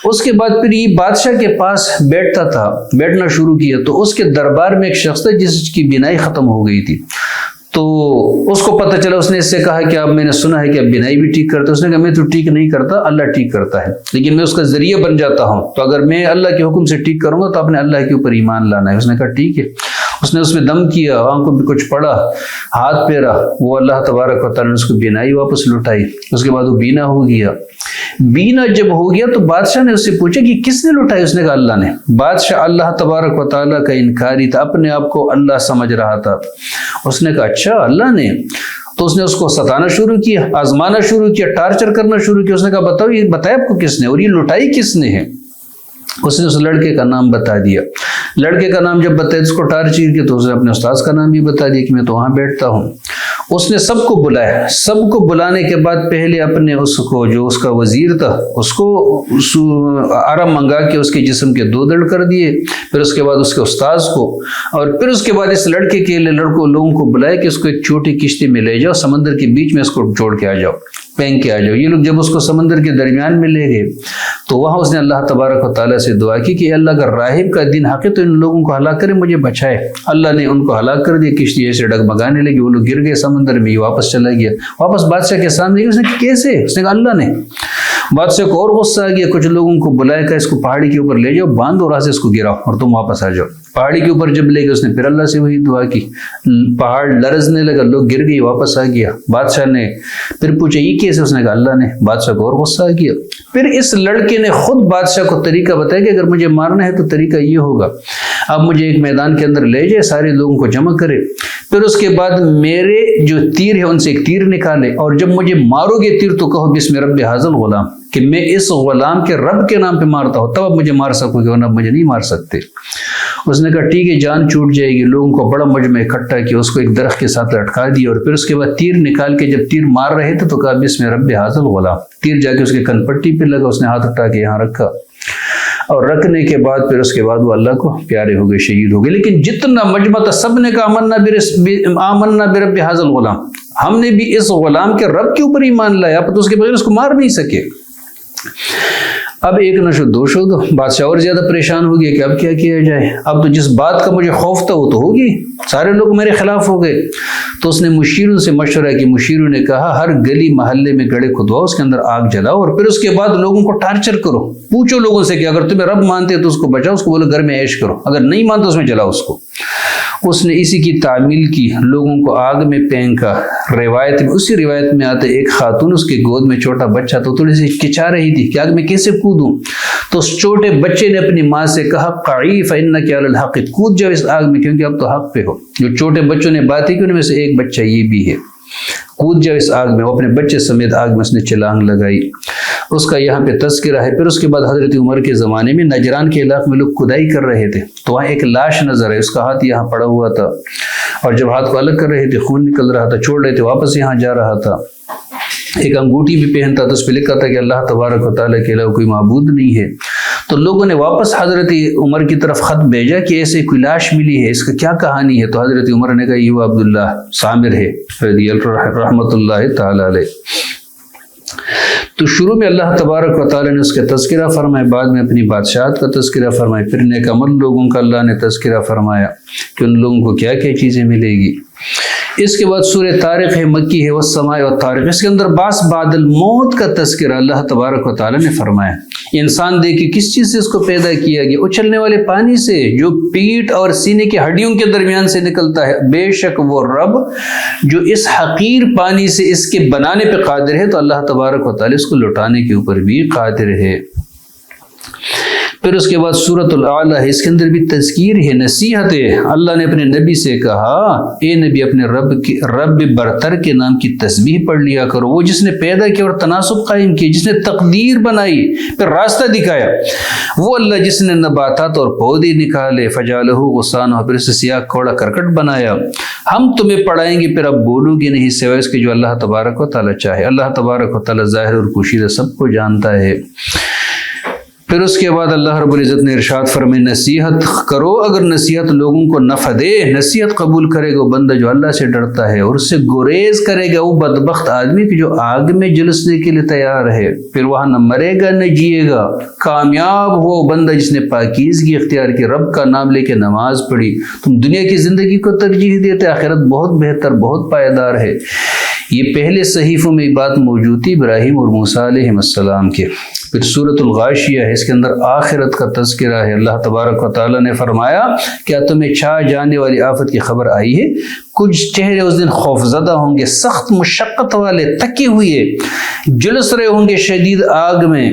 اس کے بعد پھر یہ بادشاہ کے پاس بیٹھنا شروع کیا، تو اس کے دربار میں ایک شخص تھا جس کی بینائی ختم ہو گئی تھی۔ تو اس کو پتہ چلا، اس نے اس سے کہا کہ اب میں نے سنا ہے کہ اب بینائی بھی ٹھیک کرتا ہے۔ اس نے کہا میں تو ٹھیک نہیں کرتا، اللہ ٹھیک کرتا ہے، لیکن میں اس کا ذریعہ بن جاتا ہوں، تو اگر میں اللہ کے حکم سے ٹھیک کروں گا تو آپ نے اللہ کے اوپر ایمان لانا ہے۔ اس نے کہا ٹھیک ہے۔ اس نے اس میں دم کیا، آنکھوں پہ کچھ پڑا، ہاتھ پھیرا، وہ اللہ تبارک و تعالیٰ نے اس کو بینائی واپس لوٹائی۔ اس کے بعد وہ بینا ہو گیا۔ بینا جب ہو گیا تو بادشاہ نے اس سے پوچھا کہ کس نے لوٹائی؟ اس نے کہا اللہ نے۔ بادشاہ اللہ تبارک و تعالیٰ کا انکاری تھا، اپنے آپ کو اللہ سمجھ رہا تھا۔ اس نے کہا اچھا اللہ نے؟ تو اس نے اس کو ستانا شروع کیا، آزمانا شروع کیا، ٹارچر کرنا شروع کیا۔ اس نے کہا بتاؤ یہ بتایا آپ کو کس نے، اور یہ لوٹائی کس نے ہے؟ اس نے اس لڑکے کا نام بتا دیا۔ لڑکے کا نام جب بتایا اس کو ٹارچر کیا، تو اس نے اپنے استاذ کا نام بھی بتا دیا کہ میں تو وہاں بیٹھتا ہوں۔ اس نے سب کو بلایا، سب کو بلانے کے بعد پہلے اپنے اس کو جو اس کا وزیر تھا اس کو آرام منگا کے اس کے جسم کے 2 دڑ کر دیے، پھر اس کے بعد اس کے استاذ کو، اور پھر اس کے بعد اس لڑکے کے لوگوں کو بلایا کہ اس کو ایک چھوٹی کشتی میں لے جاؤ، سمندر کے بیچ میں اس کو چھوڑ کے آ جاؤ، پھینک کے آ جاؤ۔ یہ لوگ جب اس کو سمندر کے درمیان میں لے گئے تو وہاں اس نے اللہ تبارک و تعالیٰ سے دعا کی کہ اللہ اگر راہب کا دین حق ہے تو ان لوگوں کو ہلاک کرے، مجھے بچائے۔ اللہ نے ان کو ہلاک کر دیا، کشتی ایسے ڈگمگانے لگی، وہ لوگ گر گئے سمندر میں، یہ واپس چلا گیا، واپس بادشاہ کے سامنے۔ اس نے کہا کیسے؟ اس نے کہا اللہ نے۔ بادشاہ کو اور غصہ آ گیا، کچھ لوگوں کو بلایا کہ اس کو پہاڑی کے اوپر لے جاؤ، باندھو، راہ سے اس کو گراؤ اور تم واپس آ جاؤ۔ پہاڑی کے اوپر جب لے گئے اس نے پھر اللہ سے وہی دعا کی، پہاڑ لرزنے لگا، لوگ گر گئے، واپس آ گیا۔ بادشاہ نے پھر پوچھا یہ کیسے؟ اس نے کہا اللہ نے۔ بادشاہ کو اور غصہ آ گیا۔ پھر اس لڑکے نے خود بادشاہ کو طریقہ بتایا کہ اگر مجھے مارنا ہے تو طریقہ یہ ہوگا، اب مجھے ایک میدان کے اندر لے جائے، سارے لوگوں کو جمع کرے، پھر اس کے بعد میرے جو تیر ہے ان سے ایک تیر نکالے، اور جب مجھے مارو گے تیر تو کہو بسم رب ھذا الغلام، کہ میں اس غلام کے رب کے نام پہ مارتا ہوں، تب اب مجھے مار سکو گے، ورنہ مجھے نہیں مار سکتے۔ اس نے کہا ٹھیک ہے، جان چھوٹ جائے گی۔ لوگوں کو بڑا مجمع اکٹھا کیا، اس کو ایک درخت کے ساتھ لٹکا دیا، اور پھر اس کے بعد تیر نکال کے جب تیر مار رہے تھے تو کہا بسم رب ھذا الغلام، تیر جا کے اس کے کن پٹی پہ لگا، اس نے ہاتھ اٹھا کے یہاں رکھا، اور رکھنے کے بعد پھر اس کے بعد وہ اللہ کو پیارے ہو گئے، شہید ہو گئے۔ لیکن جتنا مجمع تھا سب نے کہا آمنا برب ھذا الغلام، ہم نے بھی اس غلام کے رب کے اوپر ایمان لایا، تو اس کے بغیر اس کو مار نہیں سکے۔ اب ایک نشو دو شو دو، بادشاہ اور زیادہ پریشان ہو گیا کہ اب کیا کیا جائے، اب تو جس بات کا مجھے خوف تھا وہ تو ہوگی، سارے لوگ میرے خلاف ہو گئے۔ تو اس نے مشیروں سے مشورہ کی، مشیروں نے کہا ہر گلی محلے میں گڑھے کھدواؤ، اس کے اندر آگ جلاؤ اور پھر اس کے بعد لوگوں کو ٹارچر کرو، پوچھو لوگوں سے کہ اگر تمہیں رب مانتے تو اس کو بچاؤ، اس کو بولو گھر میں عیش کرو، اگر نہیں مانتے اس میں جلاؤ اس کو۔ اس نے اسی کی تعمیل کی، لوگوں کو آگ میں پھینکا۔ روایت میں، اسی روایت میں آتا ہے ایک خاتون، اس کے گود میں چھوٹا بچہ تو تھوڑی سی کچا رہی تھی کہ آگ میں کیسے کودوں، تو اس چھوٹے بچے نے اپنی ماں سے کہا قعی فإنک علی الحق، کود جاؤ اس آگ میں کیونکہ اب تو حق پہ ہو۔ جو چھوٹے بچوں نے باتیں کی ان میں سے ایک بچہ یہ بھی ہے، کود جاؤ اس آگ میں۔ وہ اپنے بچے سمیت آگ میں اس نے چھلانگ لگائی۔ اس کا یہاں پہ تذکرہ ہے۔ پھر اس کے بعد حضرت عمر کے زمانے میں نجران کے علاقے میں لوگ کھدائی کر رہے تھے تو وہاں ایک لاش نظر ہے، اس کا ہاتھ یہاں پڑا ہوا تھا اور جب ہاتھ کو الگ کر رہے تھے خون نکل رہا تھا، چھوڑ رہے تھے واپس یہاں جا رہا تھا۔ ایک انگوٹھی بھی پہنتا تھا، اس پہ لکھا تھا کہ اللہ تبارک و تعالیٰ کے علاوہ کوئی معبود نہیں ہے۔ تو لوگوں نے واپس حضرت عمر کی طرف خط بھیجا کہ ایسے کوئی لاش ملی ہے، اس کا کیا کہانی ہے؟ تو حضرت عمر نے کہا یہ وہ عبداللہ سامر ہے رحمۃ اللہ تعالیٰ علیہ۔ تو شروع میں اللہ تبارک و تعالیٰ نے اس کا تذکرہ فرمایا، بعد میں اپنی بادشاہت کا تذکرہ فرمایا، پھر نیک عمل لوگوں کا اللہ نے تذکرہ فرمایا کہ ان لوگوں کو کیا کیا چیزیں ملے گی۔ اس کے بعد سورہ طارق ہے، مکی ہے، والسماء والطارق، اس کے اندر باس بعد الموت کا تذکرہ اللہ تبارک و تعالیٰ نے فرمایا۔ انسان دیکھے کس چیز سے اس کو پیدا کیا گیا؟ اچھلنے والے پانی سے جو پیٹھ اور سینے کی ہڈیوں کے درمیان سے نکلتا ہے۔ بے شک وہ رب جو اس حقیر پانی سے اس کے بنانے پہ قادر ہے تو اللہ تبارک و تعالیٰ اس کو لوٹانے کے اوپر بھی قادر ہے۔ پھر اس کے بعد سورۃ الاعلیٰ ہے، اس کے اندر بھی تذکیر ہے، نصیحت ہے۔ اللہ نے اپنے نبی سے کہا اے نبی اپنے رب برتر کے نام کی تسبیح پڑھ لیا کرو، وہ جس نے پیدا کیا اور تناسب قائم کی، جس نے تقدیر بنائی پھر راستہ دکھایا، وہ اللہ جس نے نباتات اور پودے نکالے، فجعلہ غثاء، پھر اسے سیاہ کوڑا کرکٹ بنایا۔ ہم تمہیں پڑھائیں گے پھر اب بولو گے نہیں سوائے اس کے جو اللہ تبارک و تعالیٰ چاہے۔ اللہ تبارک و تعالیٰ ظاہر اور پوشیدہ سب کو جانتا ہے۔ پھر اس کے بعد اللہ رب العزت نے ارشاد فرمائے نصیحت کرو، اگر نصیحت لوگوں کو نفع دے، نصیحت قبول کرے گا وہ بندہ جو اللہ سے ڈرتا ہے، اور اس سے گریز کرے گا وہ بدبخت آدمی کہ جو آگ میں جلسنے کے لیے تیار ہے، پھر وہاں نہ مرے گا نہ جیے گا۔ کامیاب ہو بندہ جس نے پاکیزگی اختیار کی، رب کا نام لے کے نماز پڑھی۔ تم دنیا کی زندگی کو ترجیح دیتے، آخرت بہت بہتر بہت پائیدار ہے۔ یہ پہلے صحیفوں میں بات موجود تھی ابراہیم اور موسیٰ علیہ السلام کے۔ پھر سورۃ الغاشیہ ہے، اس کے اندر آخرت کا تذکرہ ہے۔ اللہ تبارک و تعالیٰ نے فرمایا کیا تمہیں چھا جانے والی آفت کی خبر آئی ہے؟ کچھ چہرے اس دن خوفزدہ ہوں گے، سخت مشقت والے، تکے ہوئے، جلس رہے ہوں گے شدید آگ میں،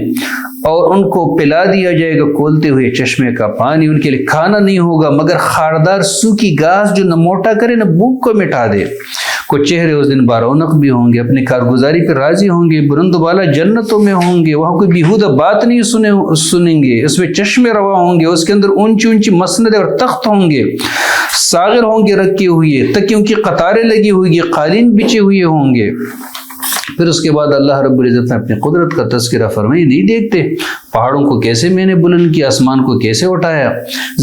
اور ان کو پلا دیا جائے گا کھولتے ہوئے چشمے کا پانی۔ ان کے لیے کھانا نہیں ہوگا مگر خاردار سوکھی گھاس جو نہ موٹا کرے نہ بھوک کو مٹا دے۔ کچھ چہرے اس دن بارونق بھی ہوں گے، اپنی کارگزاری پر راضی ہوں گے، بلند و بالا جنتوں میں ہوں گے، وہاں کوئی بیہودہ بات نہیں سنیں گے، اس میں چشمے روا ہوں گے، اس کے اندر اونچی اونچی مسندیں اور تخت ہوں گے، ساغر ہوں گے رکھے ہوئے، تکیوں کی قطاریں لگی ہوئی گی، قالین بچے ہوئے ہوں گے۔ پھر اس کے بعد اللہ رب العزت نے اپنی قدرت کا تذکرہ فرمائی، نہیں دیکھتے پہاڑوں کو کیسے میں نے بلند کیا، آسمان کو کیسے اٹھایا،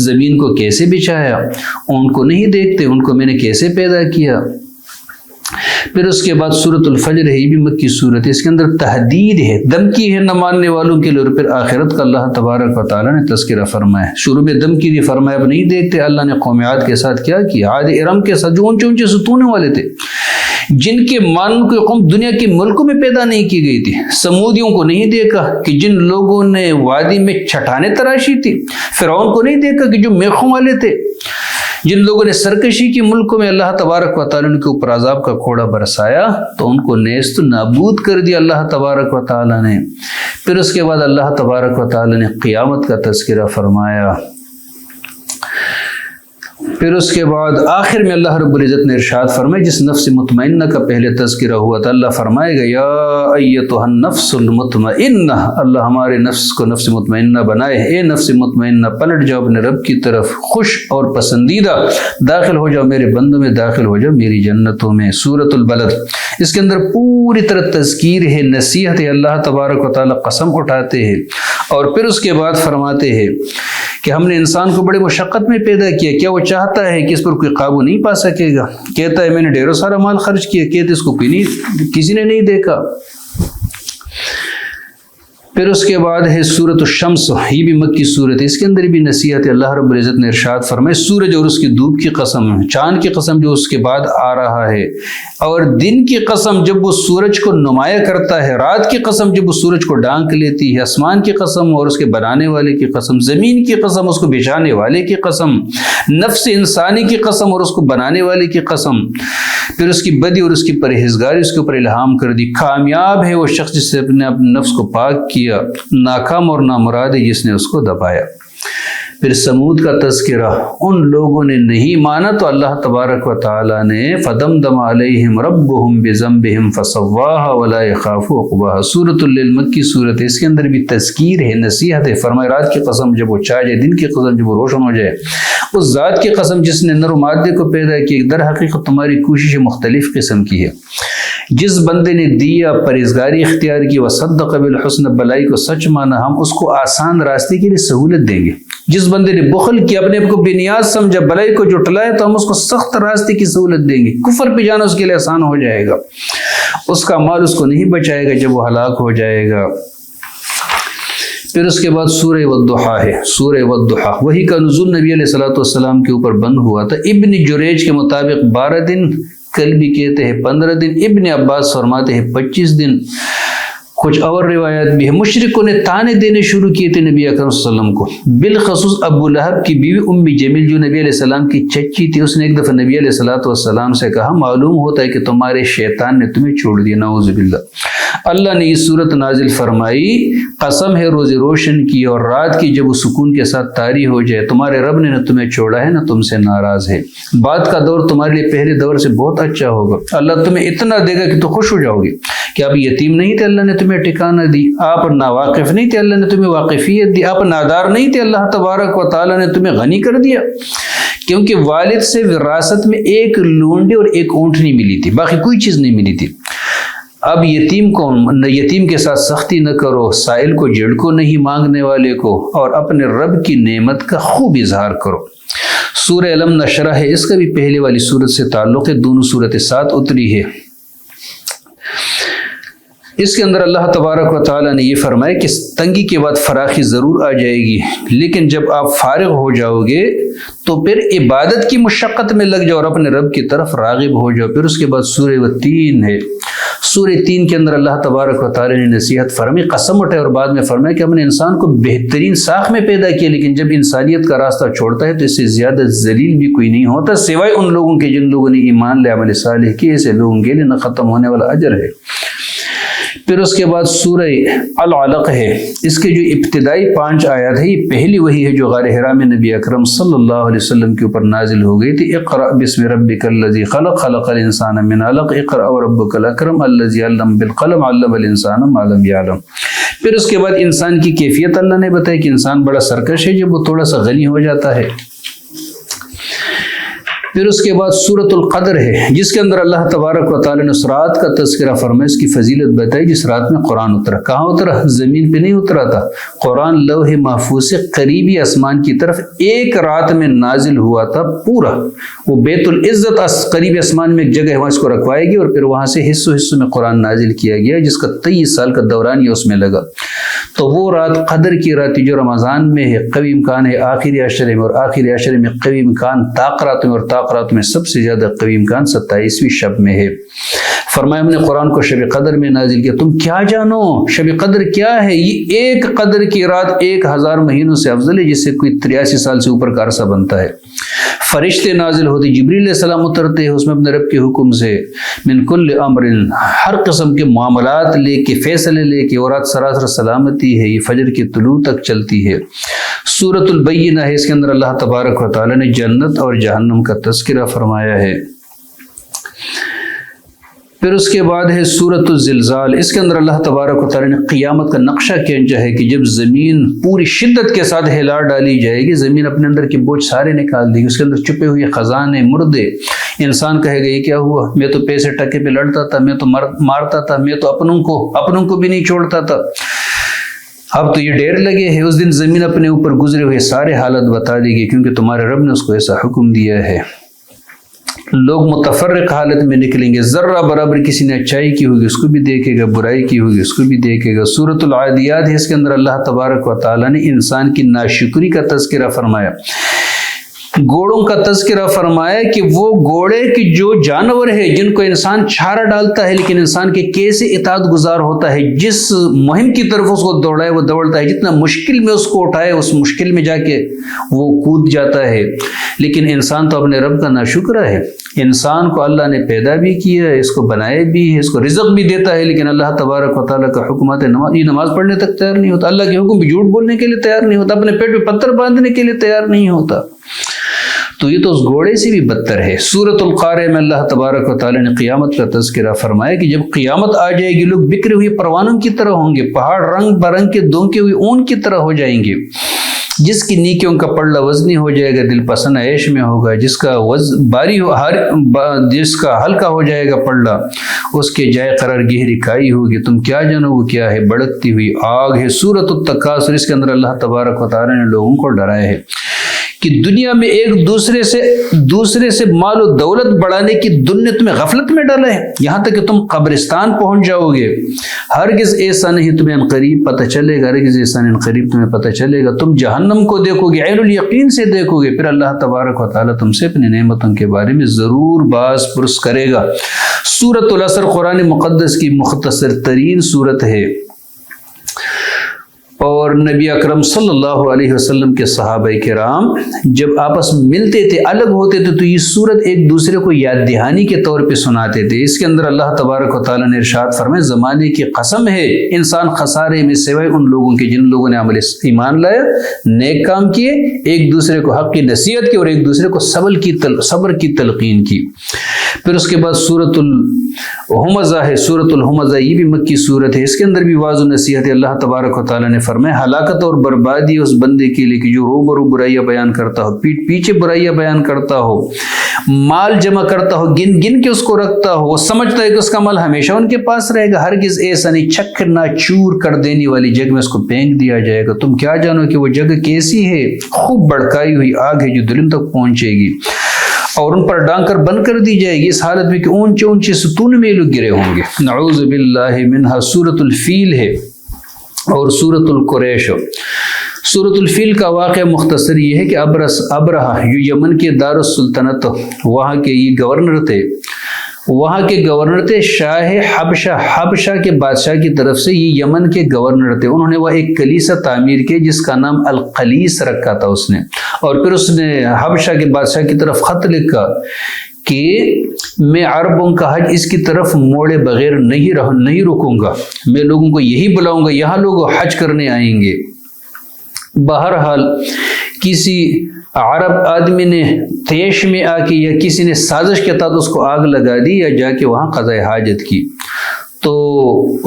زمین کو کیسے بچھایا، ان کو نہیں دیکھتے ان کو میں نے کیسے پیدا کیا۔ پھر اس کے بعد سورۃ الفجر ہے، یہ بھی مکی سورت ہے، اس کے اندر تحدید ہے، دھمکی ہے نہ ماننے والوں کے لیے، اور پھر آخرت کا اللہ تبارک و تعالیٰ نے تذکرہ فرمایا۔ شروع میں دھمکی دی، فرمایا اب نہیں دیکھتے اللہ نے قوم عاد کے ساتھ کیا کیا، عاد ارم کے ساتھ جو اونچے اونچے ستونوں والے تھے، جن کے مان کی قوم دنیا کے ملکوں میں پیدا نہیں کی گئی تھی۔ سمودیوں کو نہیں دیکھا کہ جن لوگوں نے وادی میں چٹانیں تراشی تھی، فرعون کو نہیں دیکھا کہ جو میخوں والے تھے، جن لوگوں نے سرکشی کی ملکوں میں اللہ تبارک و تعالیٰ نے کے اوپر عذاب کا کوڑا برسایا تو ان کو نیست نابود کر دیا اللہ تبارک و تعالیٰ نے۔ پھر اس کے بعد اللہ تبارک و تعالیٰ نے قیامت کا تذکرہ فرمایا۔ پھر اس کے بعد آخر میں اللہ رب العزت نے ارشاد فرمایا، جس نفس مطمئنہ کا پہلے تذکرہ ہوا تھا، اللہ فرمائے گا یا ایتھا النفس المطمئنہ، اللہ ہمارے نفس کو نفس مطمئنہ بنائے، اے نفس مطمئنہ پلٹ جاؤ اپنے رب کی طرف، خوش اور پسندیدہ داخل ہو جاؤ میرے بندوں میں، داخل ہو جاؤ میری جنتوں میں۔ سورۃ البلد، اس کے اندر پوری طرح تذکیر ہے، نصیحت ہے، اللہ تبارک و تعالیٰ قسم اٹھاتے ہیں اور پھر اس کے بعد فرماتے ہیں کہ ہم نے انسان کو بڑے مشقت میں پیدا کیا، کیا وہ چاہتا ہے کہ اس پر کوئی قابو نہیں پا سکے گا؟ کہتا ہے میں نے ڈھیروں سارا مال خرچ کیا، کہتے اس کو کسی نے نہیں دیکھا۔ پھر اس کے بعد ہے سورۃ الشمس، یہ بھی مکی صورت ہے، اس کے اندر بھی نصیحت ہے۔ اللہ رب العزت نے ارشاد فرمائے سورج اور اس کی دھوپ کی قسم، چاند کی قسم جو اس کے بعد آ رہا ہے، اور دن کی قسم جب وہ سورج کو نمایاں کرتا ہے، رات کی قسم جب وہ سورج کو ڈھانک لیتی ہے، آسمان کی قسم اور اس کے بنانے والے کی قسم، زمین کی قسم اس کو بچھانے والے کی قسم، نفس انسانی کی قسم اور اس کو بنانے والے کی قسم، پھر اس کی بدی اور اس کی پرہیزگاری اس کے اوپر الہام کر دی۔ کامیاب ہے وہ شخص جس سے اپنے نفس کو پاک کیا، ناکام اور نامراد ہے جس نے اس کو دبایا۔ پھر سمود کا تذکرہ، ان لوگوں نے نہیں مانا تو اللہ تبارک و تعالی نے فدمدم علیہم ربہم بذنبہم فسواہا ولا یخاف عقباہا، سورۃ اللیل مکی صورت ہے، اس کے اندر بھی تذکیر ہے، نصیحت ہے۔ فرمائے رات کی قسم جب وہ چھا جائے، دن کی قسم جب وہ روشن ہو جائے، اس ذات کی قسم جس نے نر و مادے کو پیدا کی، در حقیقت تمہاری کوشش مختلف قسم کی ہے۔ جس بندے نے دیا پرہیزگاری اختیار کی، وصدق بالحسن، بلائی کو سچ مانا، ہم اس کو آسان راستے کے لیے سہولت دیں گے۔ جس بندے نے بخل کیا، اپنے آپ کو بے نیاز سمجھا، بلائی کو جھٹلایا، تو ہم اس کو سخت راستے کی سہولت دیں گے۔ کفر پہ جانا اس کے لیے آسان ہو جائے گا، اس کا مال اس کو نہیں بچائے گا جب وہ ہلاک ہو جائے گا۔ پھر اس کے بعد سورہ والضحیٰ ہے، سورہ والضحیٰ، وہی کا نزول نبی علیہ الصلوۃ والسلام کے اوپر بند ہوا تھا۔ ابن جریج کے مطابق 12 دن، کل بھی کہتے ہیں 15 دن، ابن عباس فرماتے ہیں 25 دن، کچھ اور روایات بھی ہے۔ مشرکوں نے تانے دینے شروع کیے تھے نبی اکرم صلی اللہ علیہ وسلم کو، بالخصوص ابو لہب کی بیوی ام جمیل جو نبی علیہ السلام کی چچی تھی، اس نے ایک دفعہ نبی علیہ السلام سے کہا معلوم ہوتا ہے کہ تمہارے شیطان نے تمہیں چھوڑ دیا، نعوذ باللہ۔ اللہ نے یہ صورت نازل فرمائی، قسم ہے روز روشن کی اور رات کی جب وہ سکون کے ساتھ طاری ہو جائے، تمہارے رب نے نہ تمہیں چھوڑا ہے نہ تم سے ناراض ہے۔ بات کا دور تمہارے لیے پہلے دور سے بہت اچھا ہوگا، اللہ تمہیں اتنا دے گا کہ تو خوش ہو جاؤ گے۔ کہ آپ یتیم نہیں تھے، اللہ نے تمہیں ٹھکانہ دی، آپ ناواقف نہیں تھے، اللہ نے تمہیں واقفیت دی، آپ نادار نہیں تھے، اللہ تبارک و تعالیٰ نے تمہیں غنی کر دیا۔ کیونکہ والد سے وراثت میں ایک لونڈی اور ایک اونٹنی ملی تھی، باقی کوئی چیز نہیں ملی تھی۔ اب یتیم کے ساتھ سختی نہ کرو، سائل کو جھڑکو نہیں، مانگنے والے کو، اور اپنے رب کی نعمت کا خوب اظہار کرو۔ سورہ علم نشرہ ہے، اس کا بھی پہلے والی سورت سے تعلق ہے، دونوں سورتیں ساتھ اتری ہے۔ اس کے اندر اللہ تبارک و تعالیٰ نے یہ فرمایا کہ تنگی کے بعد فراخی ضرور آ جائے گی، لیکن جب آپ فارغ ہو جاؤ گے تو پھر عبادت کی مشقت میں لگ جاؤ اور اپنے رب کی طرف راغب ہو جاؤ۔ پھر اس کے بعد سورہ والتین ہے، سورہ تین کے اندر اللہ تبارک و تعالیٰ نے نصیحت فرمائی، قسم اٹھائے اور بعد میں فرمایا کہ ہم نے انسان کو بہترین ساخت میں پیدا کیا، لیکن جب انسانیت کا راستہ چھوڑتا ہے تو اس سے زیادہ ذلیل بھی کوئی نہیں ہوتا سوائے ان لوگوں کے جن لوگوں نے ایمان لے عمل صالح کیے، ایسے لوگوں کے لیے نہ ختم ہونے والا اجر ہے۔ پھر اس کے بعد سورہ العلق ہے، اس کے جو ابتدائی 5 آیات ہے، یہ پہلی وہی ہے جو غار حرا میں نبی اکرم صلی اللہ علیہ وسلم کے اوپر نازل ہو گئی تھی۔ اقرأ بسم ربک الذی خلق، خلق الانسان من علق، اقرأ وربک الاکرم الذی علم بالقلم، علم الانسان ما لم یعلم۔ پھر اس کے بعد انسان کی کیفیت اللہ نے بتائی کہ انسان بڑا سرکش ہے جب وہ تھوڑا سا غنی ہو جاتا ہے۔ پھر اس کے بعد سورۃ القدر ہے، جس کے اندر اللہ تبارک و تعالیٰ نے اس رات کا تذکرہ فرمایا، اس کی فضیلت بتائی جس رات میں قرآن اترا۔ کہاں اترا؟ زمین پہ نہیں اترا تھا، قرآن لوح محفوظ سے قریبی آسمان کی طرف ایک رات میں نازل ہوا تھا پورا۔ وہ بیت العزت قریبی آسمان میں ایک جگہ ہے، وہاں اس کو رکھوائی گئی اور پھر وہاں سے حصوں میں قرآن نازل کیا گیا، جس کا 23 سال کا دوران یہ اس میں لگا۔ تو وہ رات قدر کی رات تھی جو رمضان میں ہے، قوی امکان ہے آخری عشرے میں، اور آخری عشرے میں قوی امکان طاقرات میں، اور طاقرات میں سب سے زیادہ قوی امکان 27ویں شب میں ہے۔ فرمایا ہم نے قرآن کو شب قدر میں نازل کیا، تم کیا جانو شب قدر کیا ہے؟ یہ ایک قدر کی رات 1000 مہینوں سے افضل ہے، جس سے کوئی 83 سال سے اوپر کا عرصہ بنتا ہے۔ فرشتے نازل ہوتے، جبریل علیہ السلام اترتے ہیں اس میں اپنے رب کے حکم سے، من کل امر، ہر قسم کے معاملات لے کے، فیصلے لے کے، اور رات سراسر سلامتی ہے، یہ فجر کی طلوع تک چلتی ہے۔ سورۃ البینہ ہے، اس کے اندر اللہ تبارک و تعالیٰ نے جنت اور جہنم کا تذکرہ فرمایا ہے۔ پھر اس کے بعد ہے سورۃ الزلزال، اس کے اندر اللہ تبارک و تعالیٰ نے قیامت کا نقشہ کھینچا ہے کہ جب زمین پوری شدت کے ساتھ ہلا ڈالی جائے گی، زمین اپنے اندر کے بوجھ سارے نکال دے گی، اس کے اندر چھپے ہوئے خزانے، مردے۔ انسان کہے گا یہ کیا ہوا؟ میں تو پیسے ٹکے پہ لڑتا تھا، میں تو مارتا تھا، میں تو اپنوں کو بھی نہیں چھوڑتا تھا، اب تو یہ ڈیر لگے ہیں۔ اس دن زمین اپنے اوپر گزرے ہوئے سارے حالت بتا دے گی، کیونکہ تمہارے رب نے اس کو ایسا حکم دیا ہے۔ لوگ متفرق حالت میں نکلیں گے، ذرہ برابر کسی نے اچائی کی ہوگی اس کو بھی دیکھے گا، برائی کی ہوگی اس کو بھی دیکھے گا۔ سورۃ العادیات ہے، اس کے اندر اللہ تبارک و تعالیٰ نے انسان کی ناشکری کا تذکرہ فرمایا، گھوڑوں کا تذکرہ فرمایا کہ وہ گھوڑے کے جو جانور ہے جن کو انسان چارہ ڈالتا ہے لیکن انسان کے کیسے اطاعت گزار ہوتا ہے، جس مہم کی طرف اس کو دوڑائے وہ دوڑتا ہے، جتنا مشکل میں اس کو اٹھائے اس مشکل میں جا کے وہ کود جاتا ہے۔ لیکن انسان تو اپنے رب کا ناشکر ہے، انسان کو اللہ نے پیدا بھی کیا ہے، اس کو بنایا بھی ہے، اس کو رزق بھی دیتا ہے، لیکن اللہ تبارک و تعالیٰ کا حکمات نماز پڑھنے تک تیار نہیں ہوتا، اللہ کے حکم پہ جھوٹ بولنے کے لیے تیار نہیں ہوتا، اپنے پیٹ پہ پتھر باندھنے کے لیے تیار نہیں ہوتا۔ تو یہ تو اس گھوڑے سے بھی بدتر ہے۔ سورۃ القارعہ میں اللہ تبارک و تعالیٰ نے قیامت کا تذکرہ فرمایا کہ جب قیامت آ جائے گی لوگ بکھرے ہوئے پروانوں کی طرح ہوں گے، پہاڑ رنگ برنگ کے دونکے ہوئے اون کی طرح ہو جائیں گے۔ جس کی نیکیوں کا پلڑا وزنی ہو جائے گا دل پسند عیش میں ہوگا، جس کا جس کا ہلکا ہو جائے گا پلڑا اس کے جائے قرار گہری کائی ہوگی، تم کیا جانو وہ کیا ہے، بڑکتی ہوئی آگ ہے۔ سورۃ التکاثر، اس کے اندر اللہ تبارک و تعالیٰ نے لوگوں کو ڈرایا ہے کہ دنیا میں ایک دوسرے سے مال و دولت بڑھانے کی دن نے تمہیں غفلت میں ڈالا ہے، یہاں تک کہ تم قبرستان پہنچ جاؤ گے۔ ہرگز ایسا نہیں، تمہیں عنقریب پتہ چلے گا، ہرگز ایسا نہیں عنقریب تمہیں پتہ چلے گا، تم جہنم کو دیکھو گے، عین الیقین سے دیکھو گے، پھر اللہ تبارک و تعالیٰ تم سے اپنی نعمتوں کے بارے میں ضرور باز پرس کرے گا۔ سورۃ العصر قرآن مقدس کی مختصر ترین سورت ہے، اور نبی اکرم صلی اللہ علیہ وسلم کے صحابہ کرام جب آپس میں ملتے تھے، الگ ہوتے تھے، تو یہ سورت ایک دوسرے کو یاد دہانی کے طور پہ سناتے تھے۔ اس کے اندر اللہ تبارک و تعالیٰ نے ارشاد فرمایا، زمانے کی قسم ہے انسان خسارے میں سوائے ان لوگوں کے جن لوگوں نے عمل ایمان لایا، نیک کام کیے، ایک دوسرے کو حق کی نصیحت کی اور ایک دوسرے کو صبر کی تلقین کی۔ پھر اس کے بعد سورۃ الہمزہ ہے، سورۃ الہمزہ یہ بھی مکی سورت ہے، اس کے اندر بھی واضح نصیحت ہے۔ اللہ تبارک و تعالیٰ نے فرمایا، ہلاکت اور بربادی اس بندے کے لیے کہ جو روبرو برائیاں بیان کرتا ہو، پیٹ پیچھے برائیاں بیان کرتا ہو، مال جمع کرتا ہو، گن گن کے اس کو رکھتا ہو، وہ سمجھتا ہے کہ اس کا مال ہمیشہ ان کے پاس رہے گا، ہرگز ایسا نہیں، چکنا چور کر دینے والی جگ میں اس کو پھینک دیا جائے گا۔ تم کیا جانو کہ وہ جگ کیسی ہے، خوب بڑکائی ہوئی آگ ہے جو دلوں تک پہنچے گی اور ان پر ڈانگ کر بند کر دی جائے گی، اس حالت میں کہ اونچے اونچے ستون میں لوگ گرے ہوں گے۔ نعوذ باللہ منہا۔ سورۃ الفیل ہے اور سورۃ القریش۔ سورۃ الفیل کا واقعہ مختصر یہ ہے کہ ابرہہ جو یمن کے دار السلطنت وہاں کے یہ گورنر تھے، شاہ حبشہ کے بادشاہ کی طرف سے یہ یمن کے گورنر تھے۔ انہوں نے وہ ایک کلیسا تعمیر کی جس کا نام القلیس رکھا تھا اس نے، اور پھر اس نے حبشہ کے بادشاہ کی طرف خط لکھا کہ میں عربوں کا حج اس کی طرف موڑے بغیر نہیں رکوں گا، میں لوگوں کو یہی بلاؤں گا، یہاں لوگ حج کرنے آئیں گے۔ بہرحال کسی عرب آدمی نے تیش میں آ کے یا کسی نے سازش کے تحت اس کو آگ لگا دی یا جا کے وہاں قضاء حاجت کی، تو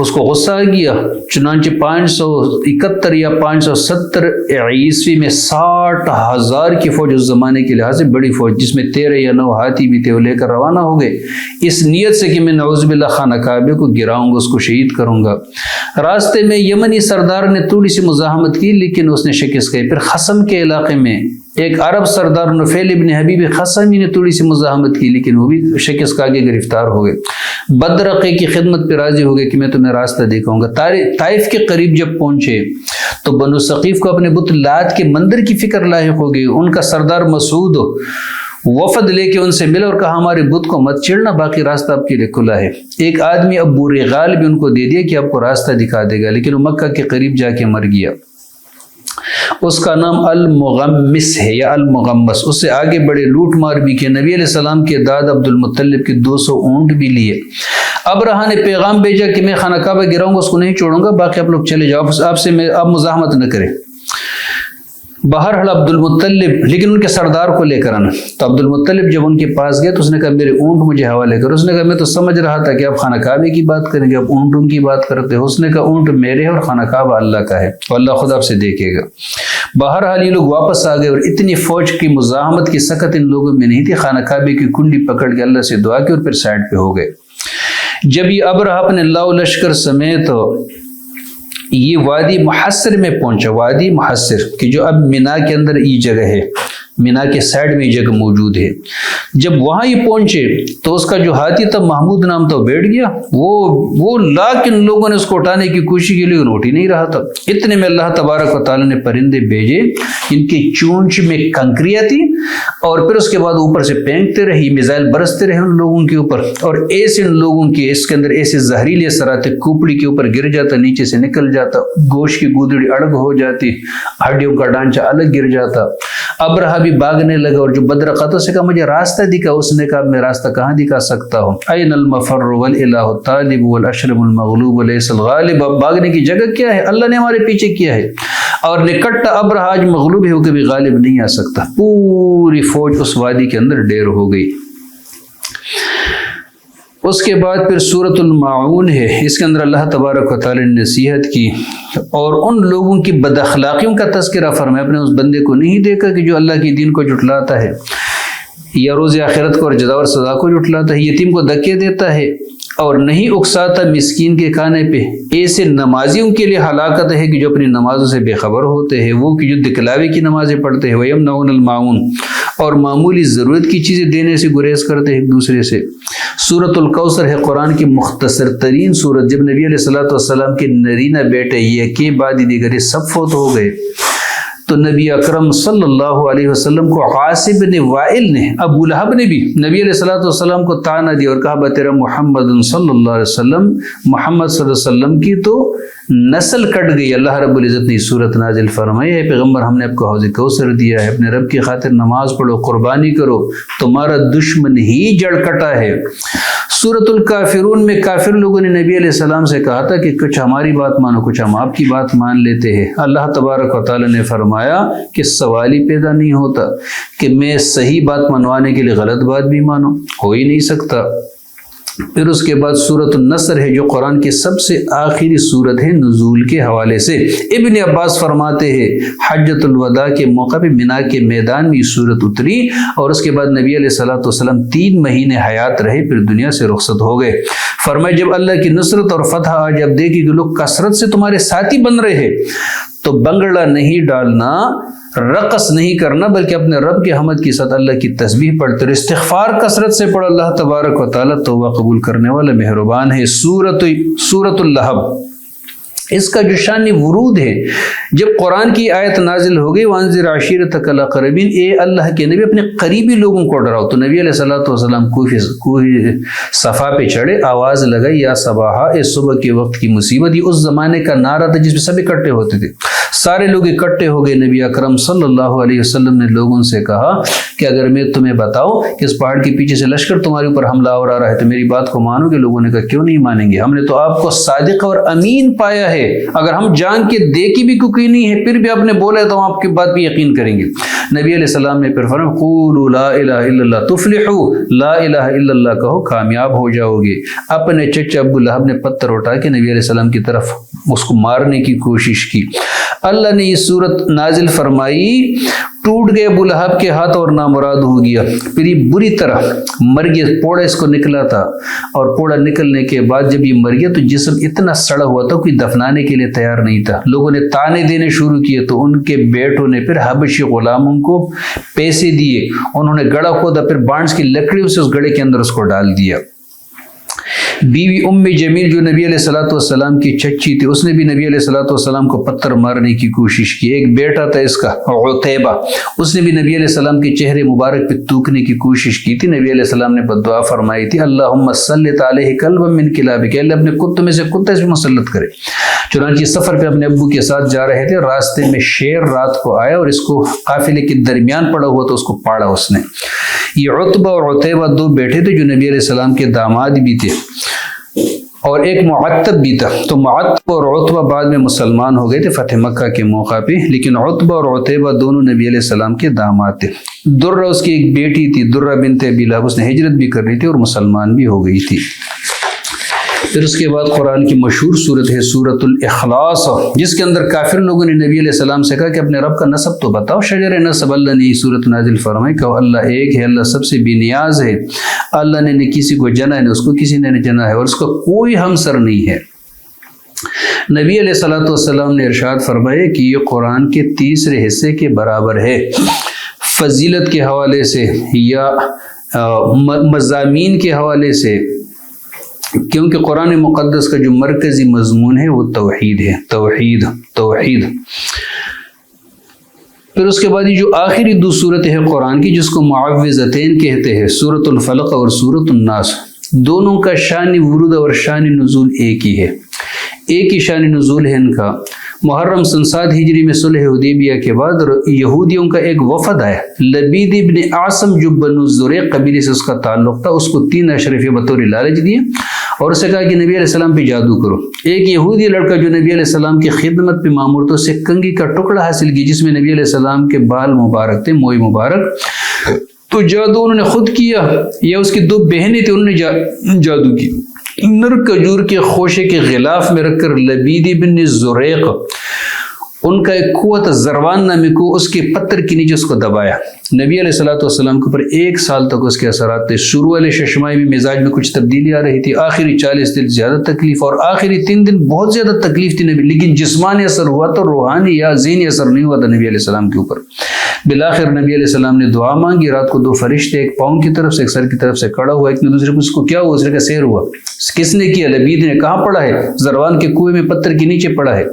اس کو غصہ آ گیا، چنانچہ 571 یا 570 عیسوی میں 60,000 کی فوج، اس زمانے کے لحاظ سے بڑی فوج، جس میں 13 یا 9 ہاتھی بھی تھے، وہ لے کر روانہ ہو گئے، اس نیت سے کہ میں نعوذ باللہ خانہ کعبہ کو گراؤں گا، اس کو شہید کروں گا۔ راستے میں یمنی سردار نے تھوڑی سی مزاحمت کی لیکن اس نے شکست گئی۔ پھر خصم کے علاقے میں ایک عرب سردار نفیل ابن حبیب خصمی نے تھوڑی سی مزاحمت کی لیکن وہ بھی شکست کا کے گرفتار ہو گئے۔ بدرقے کی خدمت پہ راضی ہو گئے کہ میں تمہیں راستہ دکھاؤں گا۔ طائف کے قریب جب پہنچے تو بنو ثقیف کو اپنے بت لات کے مندر کی فکر لاحق ہو گئی۔ ان کا سردار مسعود وفد لے کے ان سے ملا اور کہا، ہمارے بت کو مت چھیڑنا، باقی راستہ آپ کے لیے کھلا ہے۔ ایک آدمی ابو رغال بھی ان کو دے دیا کہ آپ کو راستہ دکھا دے گا، لیکن وہ مکہ کے قریب جا کے مر گیا۔ اس کا نام المغمس ہے یا المغمس۔ اس سے آگے بڑے لوٹ مار بھی کیے، نبی علیہ السلام کے داد عبد المطلب کے 200 اونٹ بھی لیے۔ ابرہہ نے پیغام بھیجا کہ میں خانہ کعبہ گراؤں گا، اس کو نہیں چھوڑوں گا، باقی آپ لوگ چلے جاؤ، آپ مزاحمت نہ کریں۔ بہرحال عبد المطلب، لیکن ان کے سردار کو لے کر آنا، تو عبد المطلب جب ان کے پاس گئے تو اس نے کہا میرے اونٹ مجھے حوالے کرو۔ اس نے کہا میں تو سمجھ رہا تھا کہ آپ خانہ کعبے کی بات کریں گے، آپ اونٹوں کی بات کرتے ہو۔ اس نے کہا اونٹ میرے ہیں اور خانہ کعبہ اللہ کا ہے، اللہ خود آپ سے دیکھے گا۔ بہرحال یہ لوگ واپس آ گئے اور اتنی فوج کی مزاحمت کی سخت ان لوگوں میں نہیں تھی، خانہ کعبے کی کنڈی پکڑ کے اللہ سے دعا کی اور پھر سائڈ پہ ہو گئے۔ جب یہ ابرہہ اپنے لاؤ لشکر سمیت یہ وادی محصر میں پہنچا، وادی محصر کہ جو اب مینا کے اندر یہ جگہ ہے، مینا کے سائڈ میں جگہ موجود ہے. جب وہاں یہ پہنچے تو اس کا جو ہاتھی تھا محمود نام تھا بیٹھ گیا. وہ لاکھ لوگوں نے اس کو اٹھانے کی کوشش کی لیکن اٹھ ہی نہیں رہا تھا. اتنے میں اللہ تبارک و تعالیٰ نے پرندے بھیجے ان کی چونچ میں کنکریاں تھی اور پھر اس کے بعد اوپر سے پھینکتے رہے, میزائل برستے رہے ان لوگوں کے اوپر, اور ایسے ان لوگوں کے اس کے اندر ایسے زہریلے اثرات, کھوپڑی کے اوپر گر جاتا, نیچے سے نکل جاتا, گوشت کی گودڑی الگ ہو جاتی, ہڈیوں کا ڈانچہ الگ گر جاتا. ابرہا بھی بھاگنے لگا اور جو بدرقہ تھا اسے کہا مجھے راستہ دکھا. اس نے کہا میں راستہ کہاں دکھا سکتا ہوں؟ این المفر والالہ الطالب والاشرم المغلوب ولیس الغالب. اب بھاگنے کی جگہ کیا ہے؟ اللہ نے ہمارے پیچھے کیا ہے, اور نکٹا ابرہا آج مغلوب ہے, وہ کبھی غالب نہیں آ سکتا. پوری فوج اس وادی کے اندر ڈھیر ہو گئی. اس کے بعد پھر سورۃ الماعون ہے. اس کے اندر اللہ تبارک و تعالی نے نصیحت کی اور ان لوگوں کی بد اخلاقیوں کا تذکرہ فرمایا. اپنے اس بندے کو نہیں دیکھا کہ جو اللہ کی دین کو جھٹلاتا ہے یا روز آخرت کو اور جزا اور سزا کو جھٹلاتا ہے, یتیم کو دھکے دیتا ہے اور نہیں اکساتا مسکین کے کھانے پہ. ایسے نمازیوں کے لیے ہلاکت ہے کہ جو اپنی نمازوں سے بے خبر ہوتے ہیں, وہ کہ جو دکھلاوے کی نمازیں پڑھتے ہیں. وَيَمْنَعُونَ الْمَاعُونَ, اور معمولی ضرورت کی چیزیں دینے سے گریز کرتے ہیں ایک دوسرے سے. سورۃ الکوثر ہے قرآن کی مختصر ترین سورت. جب نبی علیہ السلام کے نرینہ بیٹے یہ کے بعد دیگر سب فوت ہو گئے تو نبی اکرم صلی اللہ علیہ وسلم کو عاصب بن وائل نے, ابو لہب نے بھی نبی علیہ السلام کو طعنہ دیا اور کہا بتیرا محمد صلی اللہ علیہ وسلم, محمد صلی اللہ علیہ وسلم کی تو نسل کٹ گئی. اللہ رب العزت نے سورت نازل فرمائی ہے پیغمبر ہم نے آپ کو حوض کوثر دیا ہے, اپنے رب کی خاطر نماز پڑھو, قربانی کرو, تمہارا دشمن ہی جڑ کٹا ہے. سورۃ الکافرون میں کافر لوگوں نے نبی علیہ السلام سے کہا تھا کہ کچھ ہماری بات مانو, کچھ ہم آپ کی بات مان لیتے ہیں. اللہ تبارک و تعالی نے فرمایا کہ سوال ہی پیدا نہیں ہوتا کہ میں صحیح بات منوانے کے لیے غلط بات بھی مانوں, ہو ہی نہیں سکتا. پھر اس کے بعد سورۃ النصر ہے جو قرآن کی سب سے آخری سورت ہے نزول کے حوالے سے. ابن عباس فرماتے ہیں حجۃ الوداع کے موقع پہ مینا کے میدان میں یہ سورت اتری اور اس کے بعد نبی علیہ السلام 3 مہینے حیات رہے, پھر دنیا سے رخصت ہو گئے. فرمائے جب اللہ کی نصرت اور فتح آ جب دیکھی کہ لوگ کثرت سے تمہارے ساتھی بن رہے ہیں تو بنگڑا نہیں ڈالنا, رقص نہیں کرنا, بلکہ اپنے رب کے حمد کے ساتھ اللہ کی تسبیح پڑھتے اور استغفار کثرت سے پڑھ. اللہ تبارک و تعالیٰ توبہ قبول کرنے والا مہربان ہے. سورۃ اللہب, اس کا جو شان ورود ہے, جب قرآن کی آیت نازل ہو گئی وانذر عشیرتک الاقربین, اے اللہ کے نبی اپنے قریبی لوگوں کو ڈراؤ, تو نبی علیہ السلام کوہ صفا پہ چڑھے, آواز لگائی یا صباحا, اے صبح کے وقت کی مصیبت. یہ اس زمانے کا نعرہ تھا جس میں سب اکٹھے ہوتے تھے. سارے لوگ اکٹھے ہو گئے. نبی اکرم صلی اللہ علیہ وسلم نے لوگوں سے کہا کہ اگر میں تمہیں بتاؤں کہ اس پہاڑ کے پیچھے سے لشکر تمہارے اوپر حملہ ہو رہا ہے تو میری بات کو مانو گے؟ لوگوں نے کہا کیوں نہیں مانیں گے, ہم نے تو آپ کو صادق اور امین پایا ہے, اگر ہم جان کے دیکھی بھی کوئی نہیں ہے پھر بھی آپ نے بولا ہے تو ہم آپ کی بات پہ یقین کریں گے. نبی علیہ السلام نے پھر فرمایا قولوا لا الہ الا اللہ تفلحوا, لا الہ الا اللہ کہو کامیاب ہو جاؤ گے. اپنے چچا ابو لہب نے پتھر اٹھا کے نبی علیہ السلام کی طرف اس کو مارنے کی کوشش کی. اللہ نے یہ صورت نازل فرمائی, ٹوٹ گئے ابو لہب کے ہاتھ اور نامراد ہو گیا. پھر یہ بری طرح مر گیا, پوڑا اس کو نکلا تھا, اور پوڑا نکلنے کے بعد جب یہ مر گیا تو جسم اتنا سڑا ہوا تھا کوئی دفنانے کے لیے تیار نہیں تھا. لوگوں نے تانے دینے شروع کیے تو ان کے بیٹوں نے پھر حبشی غلاموں کو پیسے دیے, انہوں نے گڑھا کھودا, پھر بانس کی لکڑیوں سے اس گڑھے کے اندر اس کو ڈال دیا. بیوی ام جمیل جو نبی علیہ السلام کی چچی تھی, اس نے بھی نبی علیہ السلام کو پتھر مارنے کی کوشش کی. ایک بیٹا تھا اس کا عتیبہ, اس نے بھی نبی علیہ السلام کے چہرے مبارک پہ تھوکنے کی کوشش کی تھی. نبی علیہ السلام نے بددعا فرمائی تھی اللہم سلط علیہ کلبا من کلابک, کہ اللہ اپنے کتوں میں سے کتا اس پہ مسلط کرے. چنانچہ سفر پہ اپنے ابو کے ساتھ جا رہے تھے, راستے میں شیر رات کو آیا اور اس کو قافلے کے درمیان پڑا ہوا تو اس کو پاڑا اس نے. یہ عتبہ اور عتیبہ 2 بیٹے تھے جو نبی علیہ السلام کے داماد بھی تھے, اور ایک معتب بھی تھا. تو معتب اور عتبہ بعد میں مسلمان ہو گئے تھے فتح مکہ کے موقع پہ, لیکن عتبہ اور عتیبہ دونوں نبی علیہ السلام کے داماد تھے. درہ اس کی ایک بیٹی تھی, درہ بنت ابی لہب, اس نے ہجرت بھی کر لی تھی اور مسلمان بھی ہو گئی تھی. پھر اس کے بعد قرآن کی مشہور صورت ہے سورۃ الاخلاص, جس کے اندر کافر لوگوں نے نبی علیہ السلام سے کہا کہ اپنے رب کا نسب تو بتاؤ. شجر نسب, اللہ نے یہ صورت نازل فرمائی کہ اللہ ایک ہے, اللہ سب سے بے نیاز ہے, اللہ نے نہ کسی کو جنا ہے نہ اس کو کسی نے جنا ہے, اور اس کا کوئی ہمسر نہیں ہے. نبی علیہ السلام نے ارشاد فرمایا کہ یہ قرآن کے 3 حصے کے برابر ہے. فضیلت کے حوالے سے یا مضامین کے حوالے سے، کیونکہ قرآن مقدس کا جو مرکزی مضمون ہے وہ توحید ہے، توحید۔ پھر اس کے بعد یہ جو آخری دو صورت ہے قرآن کی جس کو معوذتین کہتے ہیں، سورۃ الفلق اور سورۃ الناس، دونوں کا شان ورود اور شان نزول ایک ہی ہے، ایک ہی شان نزول ہے ان کا۔ محرم سن 7 ہجری میں صلح حدیبیہ کے بعد یہودیوں کا ایک وفد آیا، لبید ابن اعصم جو بنو زریق قبیلے سے اس کا تعلق تھا، اس کو 3 اشرفیہ بطور لالچ دیے اور اسے کہا کہ نبی علیہ السلام پہ جادو کرو۔ ایک یہودی لڑکا جو نبی علیہ السلام کی خدمت پہ مامور تھا، اسے کنگھی کا ٹکڑا حاصل کی جس میں نبی علیہ السلام کے بال مبارک تھے، موئی مبارک، تو جادو انہوں نے خود کیا یا اس کی 2 بہنیں تھیں، انہوں نے جادو کی۔ نر کجور کے خوشے کے غلاف میں رکھ کر لبید بن زریق ان کا ایک قوت زروان نامی کو اس کے پتھر کے نیچے اس کو دبایا۔ نبی علیہ السلام کے اوپر 1 سال تک اس کے اثرات تھے۔ شروع والے ششمائی میں مزاج میں کچھ تبدیلی آ رہی تھی، آخری 40 دن زیادہ تکلیف اور آخری 3 دن بہت زیادہ تکلیف تھی نبی، لیکن جسمانی اثر ہوا تو روحانی یا ذہنی اثر نہیں ہوا تھا نبی علیہ السلام کے اوپر۔ بالآخر نبی علیہ السلام نے دعا مانگی، رات کو 2 فرشتے ایک پاؤں کی طرف سے ایک سر کی طرف سے کھڑا ہوا، ایک نے دوسرے کو اس کو کیا ہوا، دوسرے کا سیر ہوا۔ کس نے کیا؟ لبید نے۔ کہاں پڑا ہے؟ زروان کے کنویں میں پتھر کے نیچے پڑا ہے۔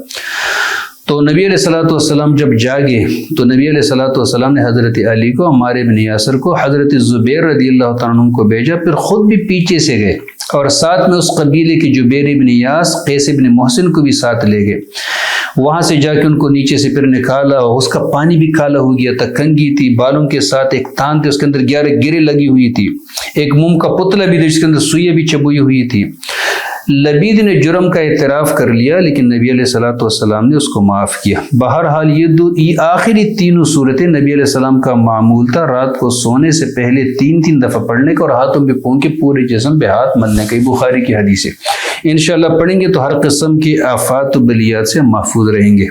تو نبی علیہ السلام جب جاگے تو نبی علیہ السلام نے حضرت علی کو، عمار بن یاسر کو، حضرت زبیر رضی اللہ تعالیٰ عنہ کو بھیجا، پھر خود بھی پیچھے سے گئے اور ساتھ میں اس قبیلے کے جبیر بن یاس، قیس بن محسن کو بھی ساتھ لے گئے۔ وہاں سے جا کے ان کو نیچے سے پھر نکالا، اس کا پانی بھی کالا ہو گیا تھا، کنگھی تھی، بالوں کے ساتھ ایک تان تھی، اس کے اندر 11 گرے لگی ہوئی تھی، ایک موم کا پتلا بھی تھا جس کے اندر سوئیاں بھی چبوئی ہوئی تھی۔ لبید نے جرم کا اعتراف کر لیا لیکن نبی علیہ السلام نے اس کو معاف کیا۔ بہرحال یہ آخری 3 صورتیں نبی علیہ السلام کا معمول تھا رات کو سونے سے پہلے 3 دفعہ پڑھنے کا اور ہاتھوں پہ پھونک کے پورے جسم پہ ہاتھ ملنے کا۔ بخاری کی حدیث ہے، انشاءاللہ پڑھیں گے تو ہر قسم کی آفات و بلیات سے محفوظ رہیں گے۔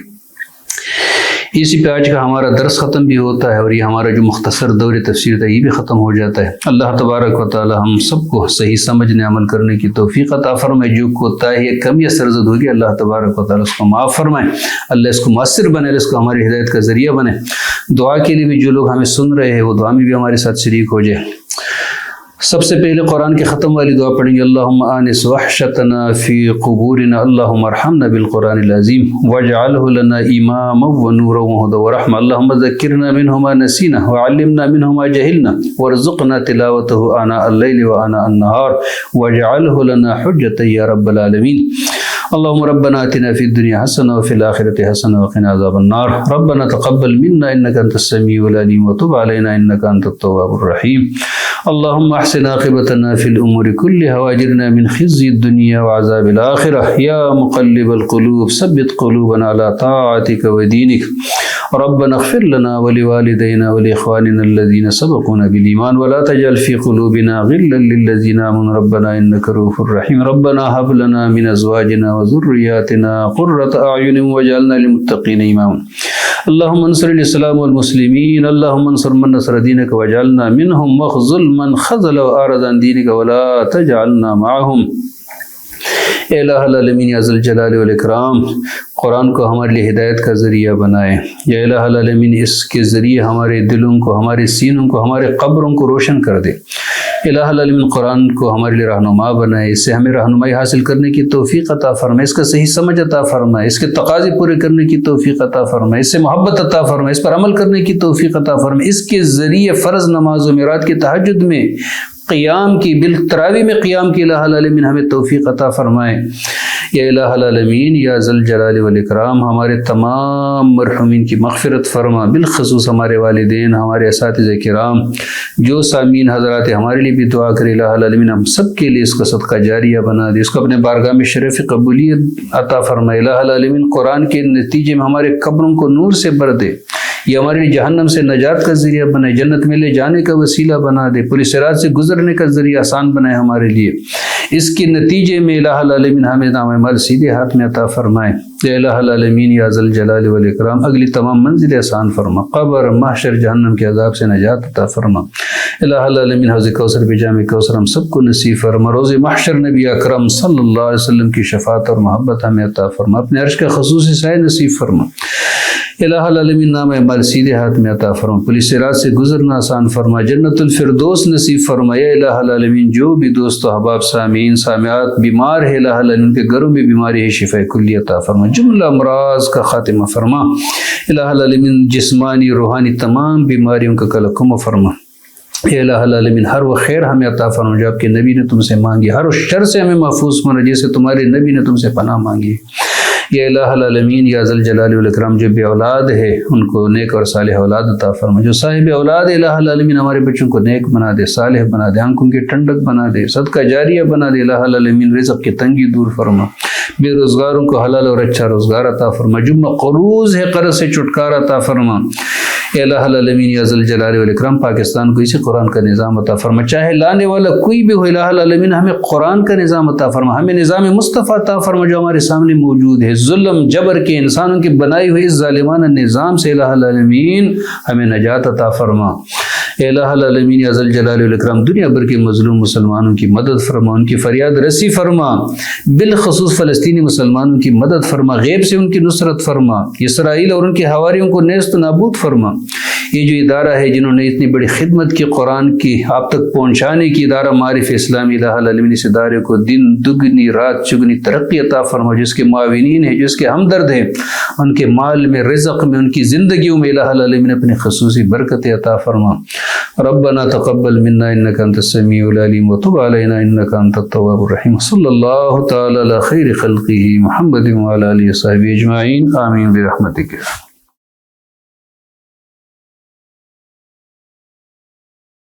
اسی پہ آج کا ہمارا درس ختم بھی ہوتا ہے اور یہ ہمارا جو مختصر دور تفسیر تھا یہ بھی ختم ہو جاتا ہے۔ اللہ تبارک و تعالی ہم سب کو صحیح سمجھنے عمل کرنے کی توفیق عطا فرمائے۔ جو کوتاہی کم یا سرزد ہوگی اللہ تبارک و تعالی اس کو معاف فرمائے، اللہ اس کو مؤثر بنے، اللہ اس کو ہماری ہدایت کا ذریعہ بنے۔ دعا کے لیے بھی جو لوگ ہمیں سن رہے ہیں وہ دعا میں بھی ہمارے ساتھ شریک ہو جائے۔ سب سے پہلے قرآن کے ختم والی دعا پڑھیں گے، اللہم آنس وحشتنا فی قبورنا، اللہم ارحمنا بالقرآن العظیم واجعلہ لنا اماما ونورا وہدی ورحمہ، اللہم ذکرنا منہ ما نسینا وعلمنا منہ ما جہلنا وارزقنا تلاوتہ آناء اللیل وآناء النہار واجعلہ لنا حجتا یا رب العالمین۔ اللهم ربنا آتنا في الدنيا حسنة وفي الآخرة حسنة وقنا عذاب النار، ربنا تقبل منا إنك أنت السميع العليم وتب علينا إنك أنت التواب الرحيم، اللهم احسن عاقبتنا في الأمور كلها وأجرنا من خزي الدنيا وعذاب الآخرة، يا مقلب القلوب ثبت قلوبنا على طاعتك ودينك، ربنا اغفر لنا ولوالدينا ولإخواننا الذين سبقونا بالإيمان ولا تجعل في قلوبنا غلا للذين آمنوا ربنا إنك رؤوف رحيم، ربنا هب لنا من أزواجنا وذرياتنا قرة أعين واجعلنا للمتقين إماما، اللهم انصر الإسلام والمسلمين، اللهم انصر من نصر دينك واجعلنا منهم واخذل من خذل وأعرض عن دينك ولا تجعلنا معهم۔ اے الہ العالمین یا ذی الجلال والاکرام، قرآن کو ہمارے لیے ہدایت کا ذریعہ بنائے، یا الہ العالمین اس کے ذریعے ہمارے دلوں کو، ہمارے سینوں کو، ہمارے قبروں کو روشن کر دے۔ الہ العالمین قرآن کو ہمارے لیے رہنما بنائے، اس سے ہمیں رہنمائی حاصل کرنے کی توفیق عطا فرمائے، اس کا صحیح سمجھ عطا فرمائے، اس کے تقاضے پورے کرنے کی توفیق عطا فرمائے، اس سے محبت عطا فرمائے، اس پر عمل کرنے کی توفیق عطا فرمائے، اس کے ذریعے فرض نماز و میرات کی تہجد میں قیام کی، بالتراویح میں قیام کی الہ العالمین ہمیں توفیق عطا فرمائے۔ یا الہ العالمین یا ذی الجلال والاکرام ہمارے تمام مرحومین کی مغفرت فرما، بالخصوص ہمارے والدین، ہمارے اساتذہ کرام، جو سامعین حضرات ہمارے لیے بھی دعا کرے، الہ العالمین ہم سب کے لیے اس کو صدقہ جاریہ بنا دے، اس کو اپنے بارگاہ میں شرف قبولیت عطا فرمائے۔ الہ العالمین قرآن کے نتیجے میں ہمارے قبروں کو نور سے بھر دے، یہ ہمارے لیے جہنم سے نجات کا ذریعہ بنائے، جنت میں لے جانے کا وسیلہ بنا دے، پوری صراط سے گزرنے کا ذریعہ آسان بنائے ہمارے لیے۔ اس کے نتیجے میں الہ العالمین ہمیں نام مال سیدھے ہاتھ میں عطا فرمائے۔ یا الہ العالمین یا ذی الجلال والاکرام اگلی تمام منزل آسان فرما، قبر، محشر، جہنم کے عذاب سے نجات عطا فرما۔ الہ العالمین حوض کوثر بجام کوثر ہم سب کو نصیب فرما، روز محشر نبی اکرم صلی اللہ علیہ وسلم کی شفاعت اور محبت ہمیں عطا فرما، اپنے عرش کا خصوصی سایہ نصیب فرما۔ الہ العالمین نام اعمال سیدھے ہاتھ میں عطا فرما، پولیس رات سے گزرنا آسان فرما، جنت الفردوس نصیب فرما یا الہ العالمین۔ جو بھی دوست و احباب سامعین سامعات بیمار ہے الہ العالمین، کے گھروں میں بیماری ہے شفا کلی عطا فرما، جملہ امراض کا خاتمہ فرما الہ العالمین، جسمانی روحانی تمام بیماریوں کا کلکم فرما اے الہ العالمین۔ ہر وہ خیر ہمیں عطا فرما جو آپ کے نبی نے تم سے مانگی، ہر اس شر سے ہمیں محفوظ فرما جیسے تمہارے نبی نے تم سے پناہ مانگی یا الہ العالمین۔ یا ذل جلال والاکرام، جو بے اولاد ہے ان کو نیک اور صالح اولاد عطا فرما، جو صاحب اولاد الہ العالمین ہمارے بچوں کو نیک بنا دے، صالح بنا دے، آنکھوں کی ٹھنڈک بنا دے، صدقہ جاریہ بنا دے الہ العالمین، رزق کی تنگی دور فرما، بے روزگاروں کو حلال اور اچھا روزگار عطا فرما، جو مقروض ہے قرض سے چھٹکارا عطا فرما اے الہ العالمین۔ یا ذل جلال والاکرام، پاکستان کو اسی قرآن کا نظام عطا فرما، چاہے لانے والا کوئی بھی ہو الہ العالمین، ہمیں قرآن کا نظام عطا فرما، ہمیں نظام مصطفیٰ عطا فرما جو ہمارے سامنے موجود ہے، ظلم جبر کے انسانوں کی بنائی ہوئی اس ظالمانہ نظام سے الہ العالمین ہمیں نجات عطا فرما اے الہ العالمین۔ یا ذل جلال والاکرام، دنیا بھر کے مظلوم مسلمانوں کی مدد فرما، ان کی فریاد رسی فرما، بالخصوص فلسطینی مسلمانوں کی مدد فرما، غیب سے ان کی نصرت فرما، اسرائیل اور ان کے حواریوں کو نیست و نابود فرما۔ یہ جو ادارہ ہے جنہوں نے اتنی بڑی خدمت کی قرآن کی آپ تک پہنچانے کی، ادارہ معارف اسلامی الہ العالمین، اس ادارے کو دن دگنی رات چگنی ترقی عطا فرما، جس کے معاونین ہیں، جس کے ہمدرد ہیں، ان کے مال میں، رزق میں، ان کی زندگیوں میں الہ العالمین اپنی خصوصی برکت عطا فرما۔ ربنا تقبل منا انك انت السميع العليم وتب علينا انك انت التواب الرحيم، صلى الله تعالى على خير خلقه محمد وعلى اله وصحبه اجمعين، آمين برحمتك۔